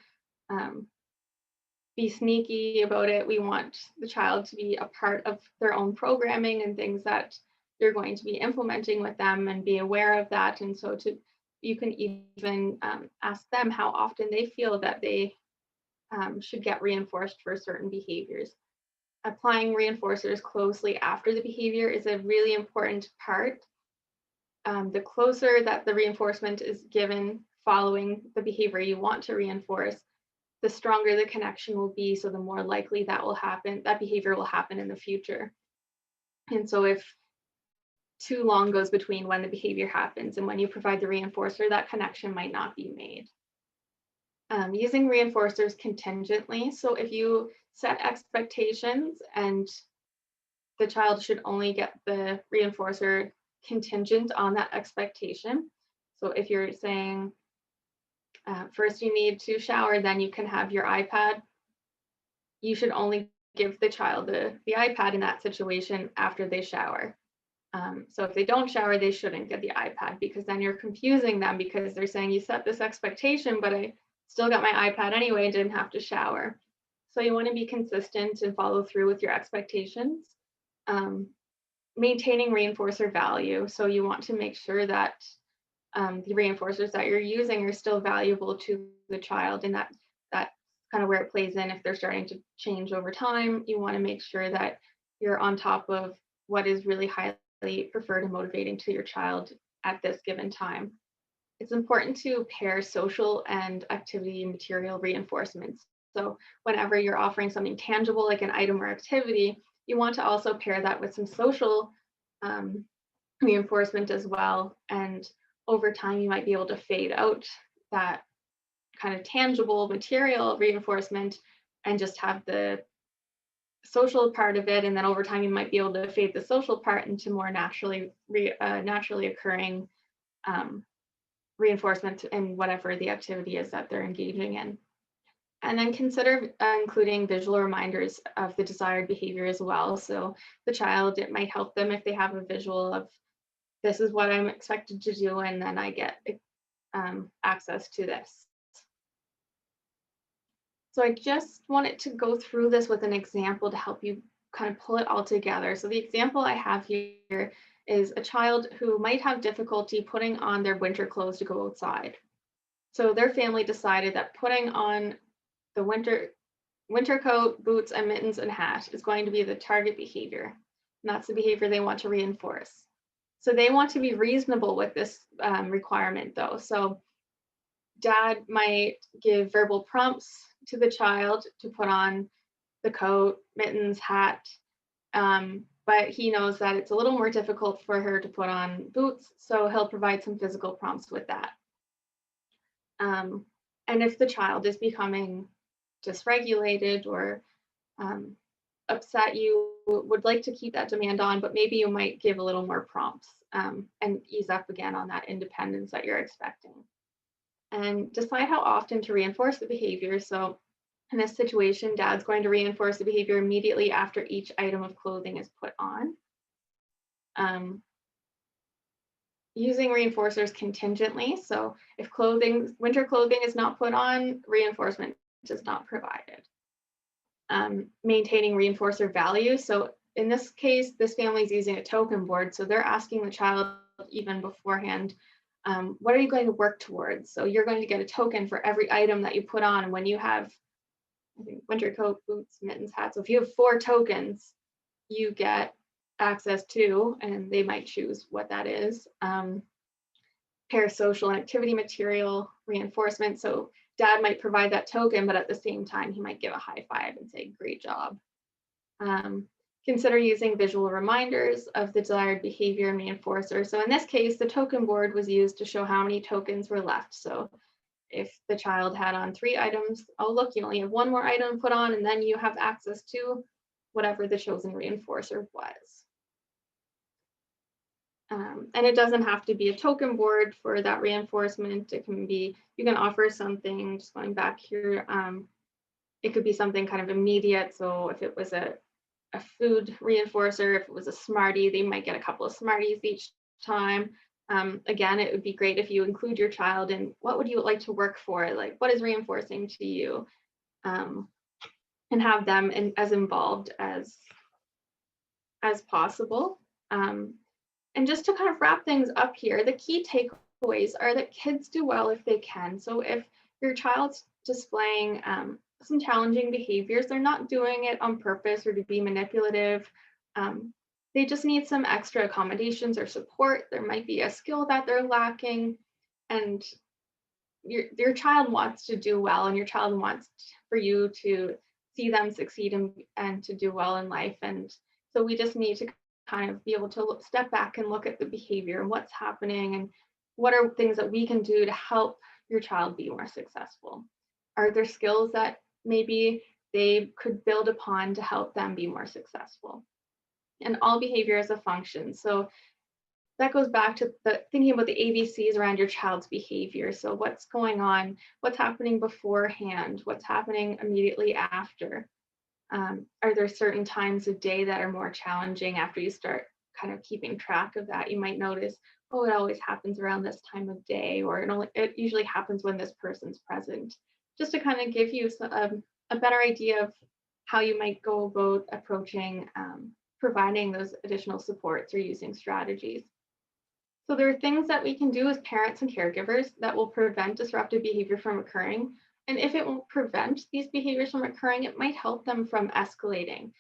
be sneaky about it. We want the child to be a part of their own programming and things that you're going to be implementing with them, and be aware of that. And so you can even ask them how often they feel that they should get reinforced for certain behaviors. Applying reinforcers closely after the behavior is a really important part. The closer that the reinforcement is given following the behavior you want to reinforce, the stronger the connection will be. So the more likely that will happen, that behavior will happen in the future. And so if too long goes between when the behavior happens and when you provide the reinforcer, that connection might not be made. Using reinforcers contingently. So if you set expectations and the child should only get the reinforcer contingent on that expectation. So if you're saying, first you need to shower, then you can have your iPad, you should only give the child the iPad in that situation after they shower. So if they don't shower, they shouldn't get the iPad, because then you're confusing them, because they're saying you set this expectation, but I still got my iPad anyway and didn't have to shower. So you want to be consistent and follow through with your expectations. Maintaining reinforcer value. So you want to make sure that the reinforcers that you're using are still valuable to the child, and that's kind of where it plays in. If they're starting to change over time, you want to make sure that you're on top of what is really highly preferred and motivating to your child at this given time. It's important to pair social and activity material reinforcements. So whenever you're offering something tangible like an item or activity, you want to also pair that with some social reinforcement as well. And over time, you might be able to fade out that kind of tangible material reinforcement and just have the social part of it. And then over time, you might be able to fade the social part into more naturally occurring reinforcement in whatever the activity is that they're engaging in. And then consider including visual reminders of the desired behavior as well. So the child, it might help them if they have a visual of, this is what I'm expected to do, and then I get access to this. So I just wanted to go through this with an example to help you kind of pull it all together. So the example I have here is a child who might have difficulty putting on their winter clothes to go outside. So their family decided that putting on the winter coat, boots, and mittens and hat is going to be the target behavior. And that's the behavior they want to reinforce. So they want to be reasonable with this requirement though. So dad might give verbal prompts to the child to put on the coat, mittens, hat, but he knows that it's a little more difficult for her to put on boots, so he'll provide some physical prompts with that. And if the child is becoming dysregulated or upset, you would like to keep that demand on, but maybe you might give a little more prompts and ease up again on that independence that you're expecting. And decide how often to reinforce the behavior. So in this situation, dad's going to reinforce the behavior immediately after each item of clothing is put on. Using reinforcers contingently. So if winter clothing is not put on, reinforcement is not provided. Maintaining reinforcer value. So in this case, this family is using a token board. So they're asking the child even beforehand, what are you going to work towards? So you're going to get a token for every item that you put on. And when you have, I think, winter coat, boots, mittens, hats. So if you have 4 tokens, you get access to, and they might choose what that is, parasocial and activity material reinforcement. So dad might provide that token, but at the same time, he might give a high five and say, great job. Consider using visual reminders of the desired behavior and reinforcer. So in this case, the token board was used to show how many tokens were left. So if the child had on 3 items, oh, look, you only have 1 more item put on, and then you have access to whatever the chosen reinforcer was. And it doesn't have to be a token board for that reinforcement. It can be, you can offer something, just going back here, it could be something kind of immediate. So if it was a food reinforcer, if it was a Smartie, they might get a couple of Smarties each time. Again, it would be great if you include your child in what would you like to work for, like what is reinforcing to you, and have them as involved as possible. And just to kind of wrap things up here, the key takeaways are that kids do well if they can. So if your child's displaying some challenging behaviors, they're not doing it on purpose or to be manipulative. They just need some extra accommodations or support. There might be a skill that they're lacking, and your child wants to do well, and your child wants for you to see them succeed and to do well in life. And so we just need to kind of be able to step back and look at the behavior and what's happening and what are things that we can do to help your child be more successful. Are there skills that maybe they could build upon to help them be more successful? And all behavior is a function. So that goes back to thinking about the ABCs around your child's behavior. So what's going on, what's happening beforehand, what's happening immediately after. Are there certain times of day that are more challenging after you start kind of keeping track of that? You might notice, oh, it always happens around this time of day, or it usually happens when this person's present, just to kind of give you a better idea of how you might go about approaching providing those additional supports or using strategies. So there are things that we can do as parents and caregivers that will prevent disruptive behavior from occurring. And if it won't prevent these behaviors from occurring, it might help them from escalating.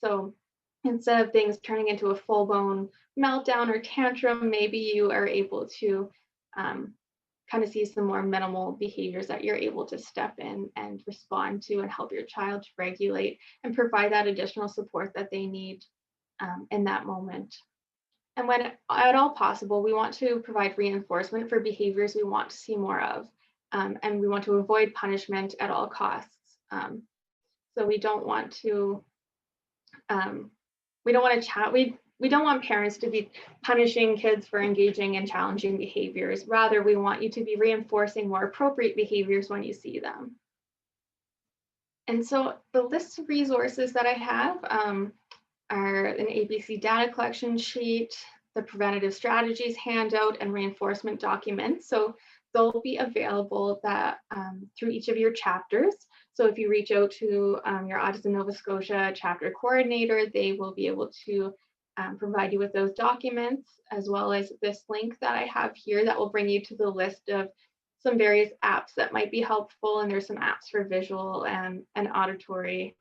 So instead of things turning into a full-blown meltdown or tantrum, maybe you are able to kind of see some more minimal behaviors that you're able to step in and respond to and help your child to regulate and provide that additional support that they need in that moment. And when at all possible, we want to provide reinforcement for behaviors we want to see more of. And we want to avoid punishment at all costs. So we don't want to, we don't want parents to be punishing kids for engaging in challenging behaviors. Rather, we want you to be reinforcing more appropriate behaviors when you see them. And so the list of resources that I have are an ABC data collection sheet, the preventative strategies handout, and reinforcement documents. So they'll be available through each of your chapters. So if you reach out to your Autism Nova Scotia chapter coordinator, they will be able to provide you with those documents, as well as this link that I have here that will bring you to the list of some various apps that might be helpful. And there's some apps for visual and auditory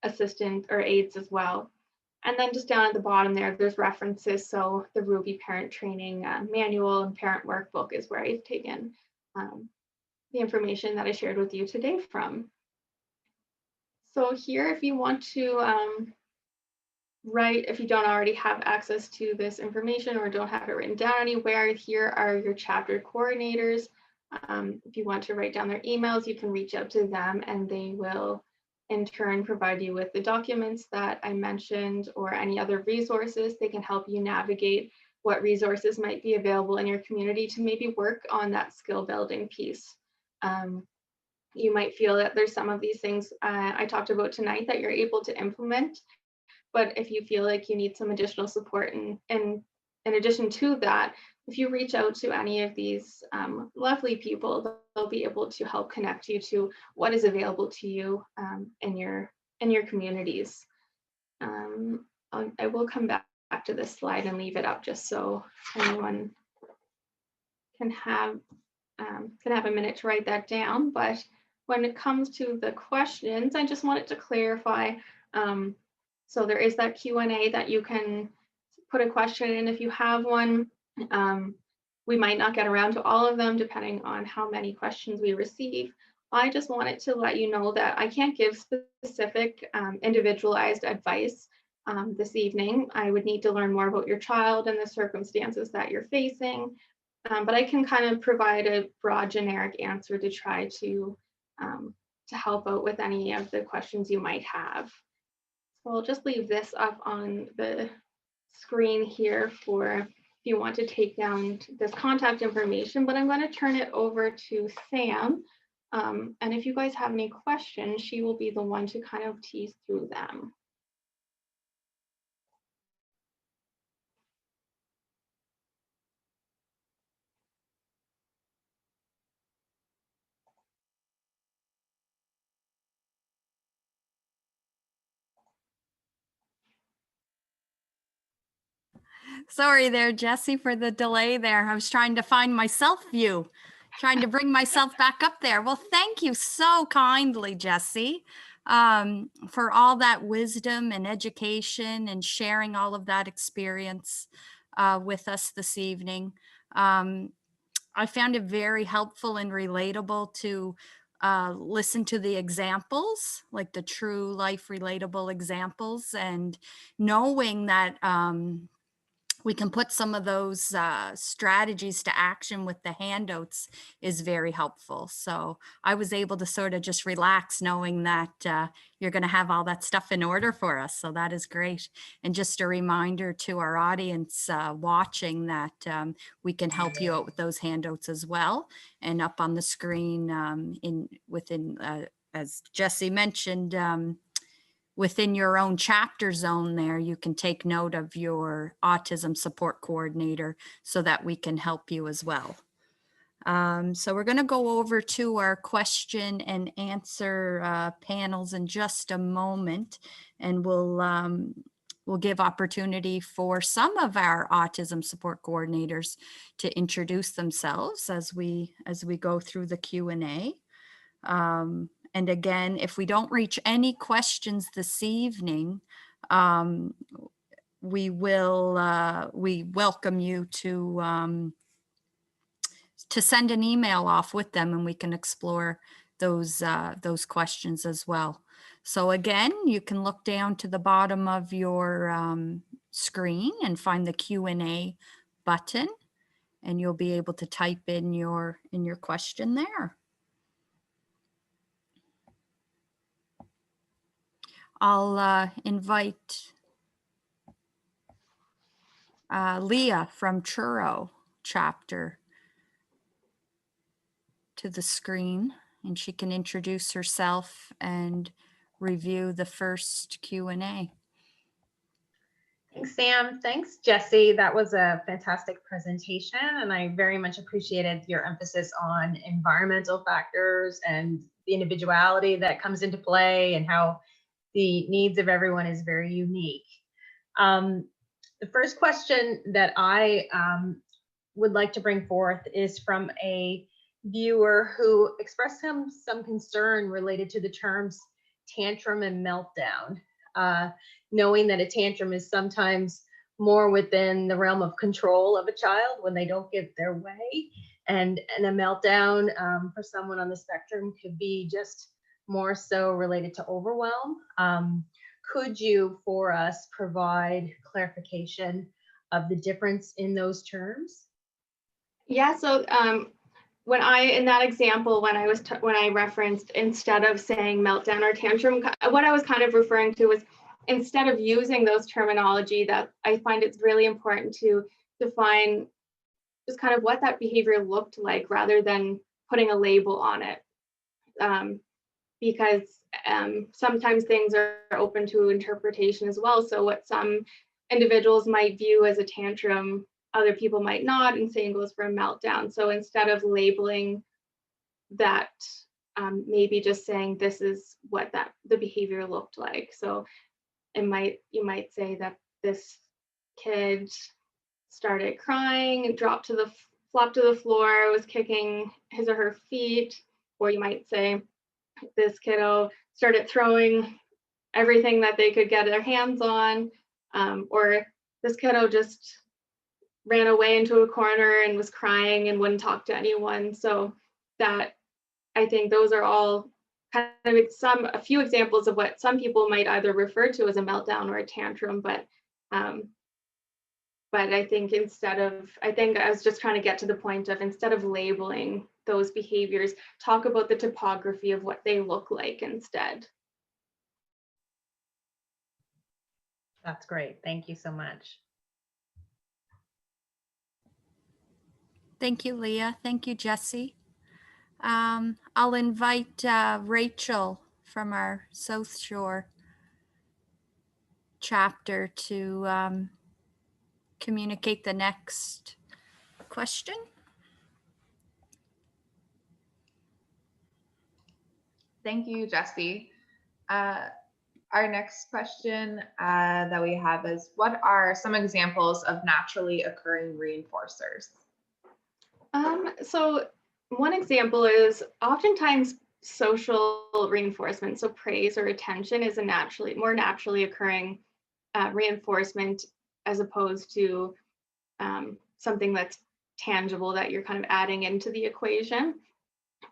assistant or aids as well. And then just down at the bottom there's references. So the Ruby parent training manual and parent workbook is where I've taken the information that I shared with you today from. So here, if you want to write, if you don't already have access to this information or don't have it written down anywhere, here are your chapter coordinators. If you want to write down their emails, you can reach out to them and they will in turn provide you with the documents that I mentioned or any other resources. They can help you navigate what resources might be available in your community to maybe work on that skill building piece. You might feel that there's some of these things I talked about tonight that you're able to implement, but if you feel like you need some additional support and in addition to that, if you reach out to any of these lovely people, they'll be able to help connect you to what is available to you in your communities. I will come back to this slide and leave it up just so anyone can have a minute to write that down. But when it comes to the questions, I just wanted to clarify. So there is that Q&A that you can put a question in if you have one. We might not get around to all of them depending on how many questions we receive. I just wanted to let you know that I can't give specific individualized advice this evening. I would need to learn more about your child and the circumstances that you're facing. but I can kind of provide a broad generic answer to try to help out with any of the questions you might have. So I'll just leave this up on the screen here for if you want to take down this contact information, but I'm going to turn it over to Sam. And if you guys have any questions, she will be the one to kind of tease through them. Sorry there, Jessie, for the delay there. I was trying to find my self view, trying to bring myself back up there. Well, thank you so kindly, Jessie, for all that wisdom and education and sharing all of that experience with us this evening. I found it very helpful and relatable to listen to the examples, like the true life relatable examples, and knowing that we can put some of those strategies to action with the handouts is very helpful. So I was able to sort of just relax knowing that you're going to have all that stuff in order for us. So that is great. And just a reminder to our audience watching that we can help you out with those handouts as well. And up on the screen as Jessie mentioned, within your own chapter zone there, you can take note of your autism support coordinator so that we can help you as well. So we're going to go over to our question and answer panels in just a moment, and we'll give opportunity for some of our autism support coordinators to introduce themselves as we go through the Q&A. And again, if we don't reach any questions this evening, we welcome you to send an email off with them, and we can explore those questions as well. So again, you can look down to the bottom of your screen and find the Q&A button, and you'll be able to type in your question there. I'll invite Leah from Churro chapter to the screen, and she can introduce herself and review the first Q&A. Thanks, Sam. Thanks, Jessie. That was a fantastic presentation, and I very much appreciated your emphasis on environmental factors and the individuality that comes into play and how the needs of everyone is very unique. The first question that I would like to bring forth is from a viewer who expressed some concern related to the terms tantrum and meltdown, knowing that a tantrum is sometimes more within the realm of control of a child when they don't get their way, and a meltdown for someone on the spectrum could be just more so related to overwhelm. Could you, for us, provide clarification of the difference in those terms? Yeah, so in that example, when I referenced, instead of saying meltdown or tantrum, what I was kind of referring to was, instead of using those terminology, that I find it's really important to define just kind of what that behavior looked like rather than putting a label on it. Because sometimes things are open to interpretation as well. So what some individuals might view as a tantrum, other people might not, and same goes for a meltdown. So instead of labeling that, maybe just saying this is what the behavior looked like. So you might say that this kid started crying and flopped to the floor, was kicking his or her feet, or you might say this kiddo started throwing everything that they could get their hands on, or this kiddo just ran away into a corner and was crying and wouldn't talk to anyone. So that, I think those are all kind of a few examples of what some people might either refer to as a meltdown or a tantrum, but But I think I was just trying to get to the point of, instead of labeling those behaviors, talk about the topography of what they look like instead. That's great. Thank you so much. Thank you, Leah. Thank you, Jessie. I'll invite Rachel from our South Shore chapter to communicate the next question. Thank you, Jessie. Our next question that we have is, what are some examples of naturally occurring reinforcers? So one example is oftentimes social reinforcement, so praise or attention, is a more naturally occurring reinforcement, as opposed to something that's tangible that you're kind of adding into the equation.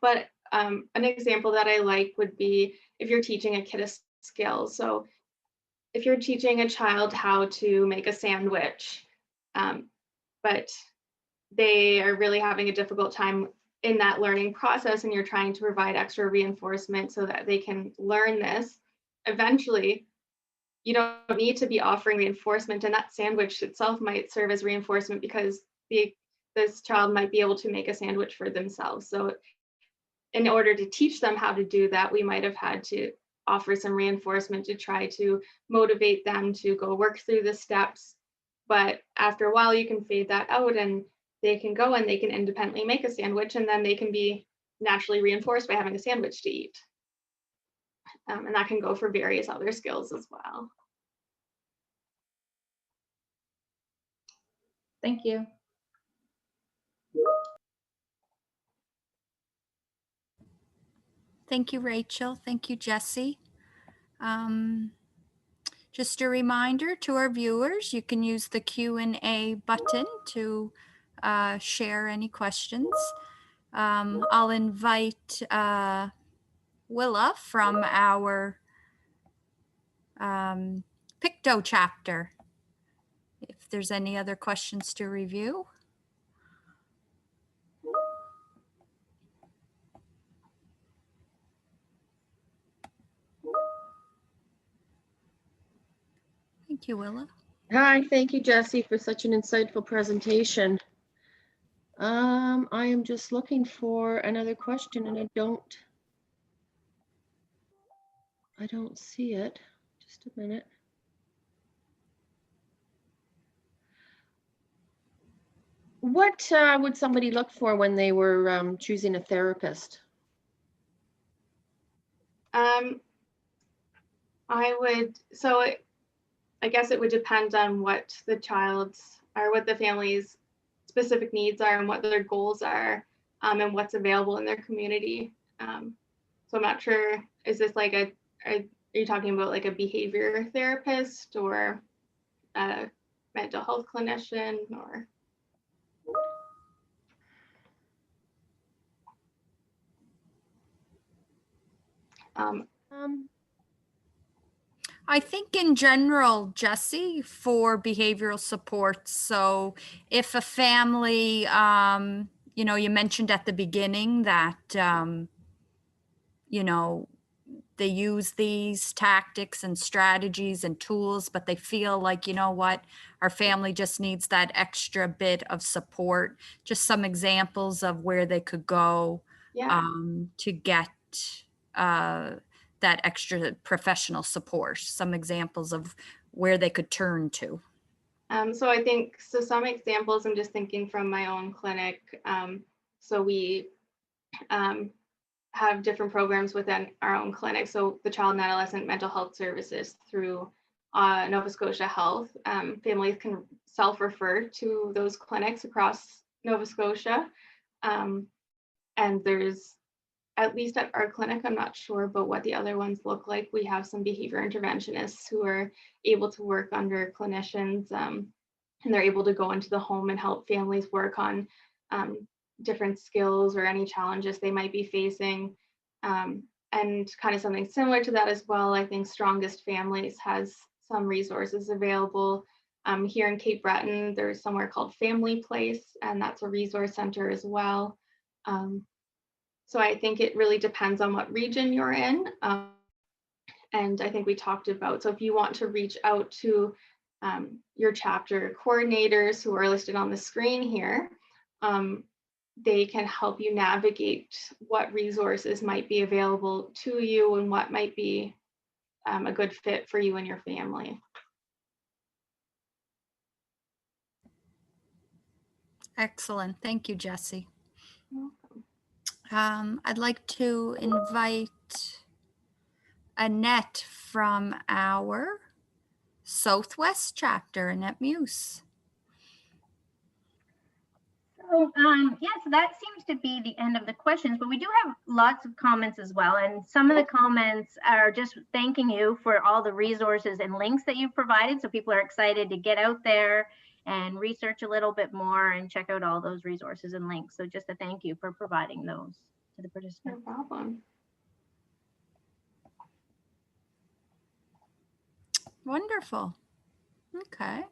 But an example that I like would be if you're teaching a kid a skill. So if you're teaching a child how to make a sandwich, but they are really having a difficult time in that learning process, and you're trying to provide extra reinforcement so that they can learn this, eventually you don't need to be offering reinforcement, and that sandwich itself might serve as reinforcement because this child might be able to make a sandwich for themselves. So in order to teach them how to do that, we might have had to offer some reinforcement to try to motivate them to go work through the steps. But after a while, you can fade that out, and they can go and they can independently make a sandwich, and then they can be naturally reinforced by having a sandwich to eat. And that can go for various other skills as well. Thank you. Thank you, Rachel. Thank you, Jessie. Just a reminder to our viewers, you can use the Q&A button to share any questions. I'll invite Willa from our Picto chapter, if there's any other questions to review. Thank you, Willa. Hi, thank you, Jessie, for such an insightful presentation. I am just looking for another question, and I don't see it. Just a minute. What would somebody look for when they were choosing a therapist? I guess it would depend on what the child's or what the family's specific needs are and what their goals are, and what's available in their community. So I'm not sure, is this like are you talking about like a behavior therapist or a mental health clinician, or? I think in general, Jessie, for behavioral support. So if a family, you know, you mentioned at the beginning that, you know, they use these tactics and strategies and tools, but they feel like, you know what, our family just needs that extra bit of support. Just some examples of where they could go to get that extra professional support, some examples of where they could turn to. So I think, so some examples, I'm just thinking from my own clinic. So we have different programs within our own clinic. So the Child and Adolescent Mental Health Services through Nova Scotia Health. Families can self-refer to those clinics across Nova Scotia. And there's, at least at our clinic, I'm not sure about what the other ones look like. We have some behavior interventionists who are able to work under clinicians, and they're able to go into the home and help families work on different skills or any challenges they might be facing. And kind of something similar to that as well, I think Strongest Families has some resources available Here in Cape Breton, there's somewhere called Family Place, and that's a resource center as well. So I think it really depends on what region you're in. And I think we talked about, so if you want to reach out to your chapter coordinators who are listed on the screen here, they can help you navigate what resources might be available to you and what might be a good fit for you and your family. Excellent. Thank you, Jessie. You're welcome. I'd like to invite Annette from our Southwest chapter, Annette Muse. So so that seems to be the end of the questions, but we do have lots of comments as well. And some of the comments are just thanking you for all the resources and links that you've provided. So people are excited to get out there and research a little bit more and check out all those resources and links. So just a thank you for providing those to the No participants. problem. Wonderful. Okay.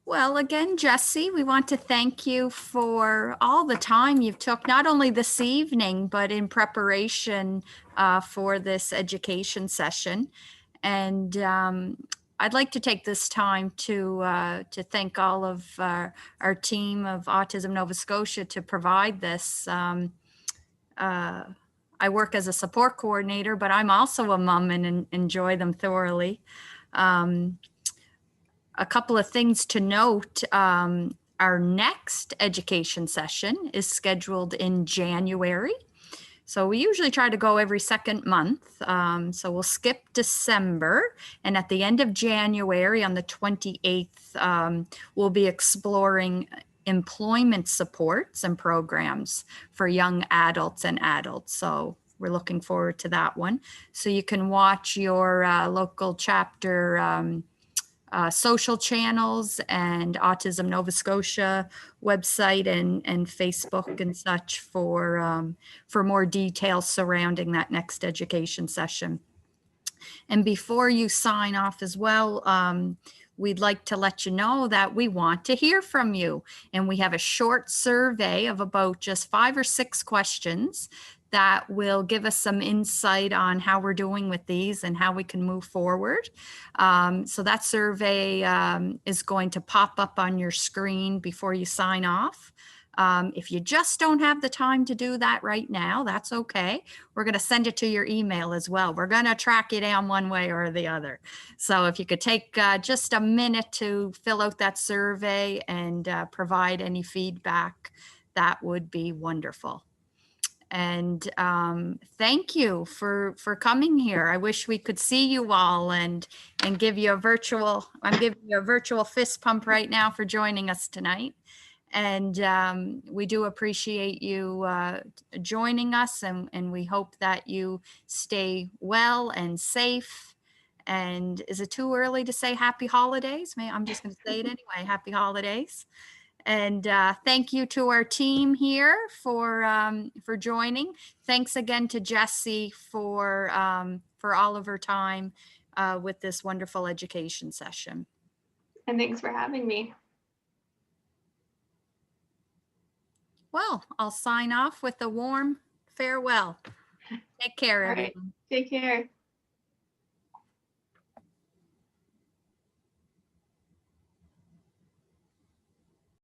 Well, again, Jessie, we want to thank you for all the time you've took, not only this evening, but in preparation for this education session. And I'd like to take this time to thank all of our team of Autism Nova Scotia to provide this. I work as a support coordinator, but I'm also a mom and enjoy them thoroughly. A couple of things to note, our next education session is scheduled in January. So we usually try to go every second month. So we'll skip December, and at the end of January on the 28th, we'll be exploring employment supports and programs for young adults and adults. So we're looking forward to that one. So you can watch your local chapter social channels and Autism Nova Scotia website and Facebook and such for more details surrounding that next education session. And before you sign off as well, we'd like to let you know that we want to hear from you. And we have a short survey of about just 5 or 6 questions that will give us some insight on how we're doing with these and how we can move forward. So that survey is going to pop up on your screen before you sign off. If you just don't have the time to do that right now, that's okay. We're going to send it to your email as well. We're going to track you down one way or the other. So if you could take just a minute to fill out that survey and provide any feedback, that would be wonderful. And thank you for coming here. I wish we could see you all and give you a virtual, I'm giving you a virtual fist pump right now for joining us tonight. And we do appreciate you joining us, and we hope that you stay well and safe. And is it too early to say happy holidays? I'm just going to say it anyway. Happy holidays. And thank you to our team here for joining. Thanks again to Jessie for all of her time with this wonderful education session. And thanks for having me. Well, I'll sign off with a warm farewell. Take care, All right. everyone. Take care.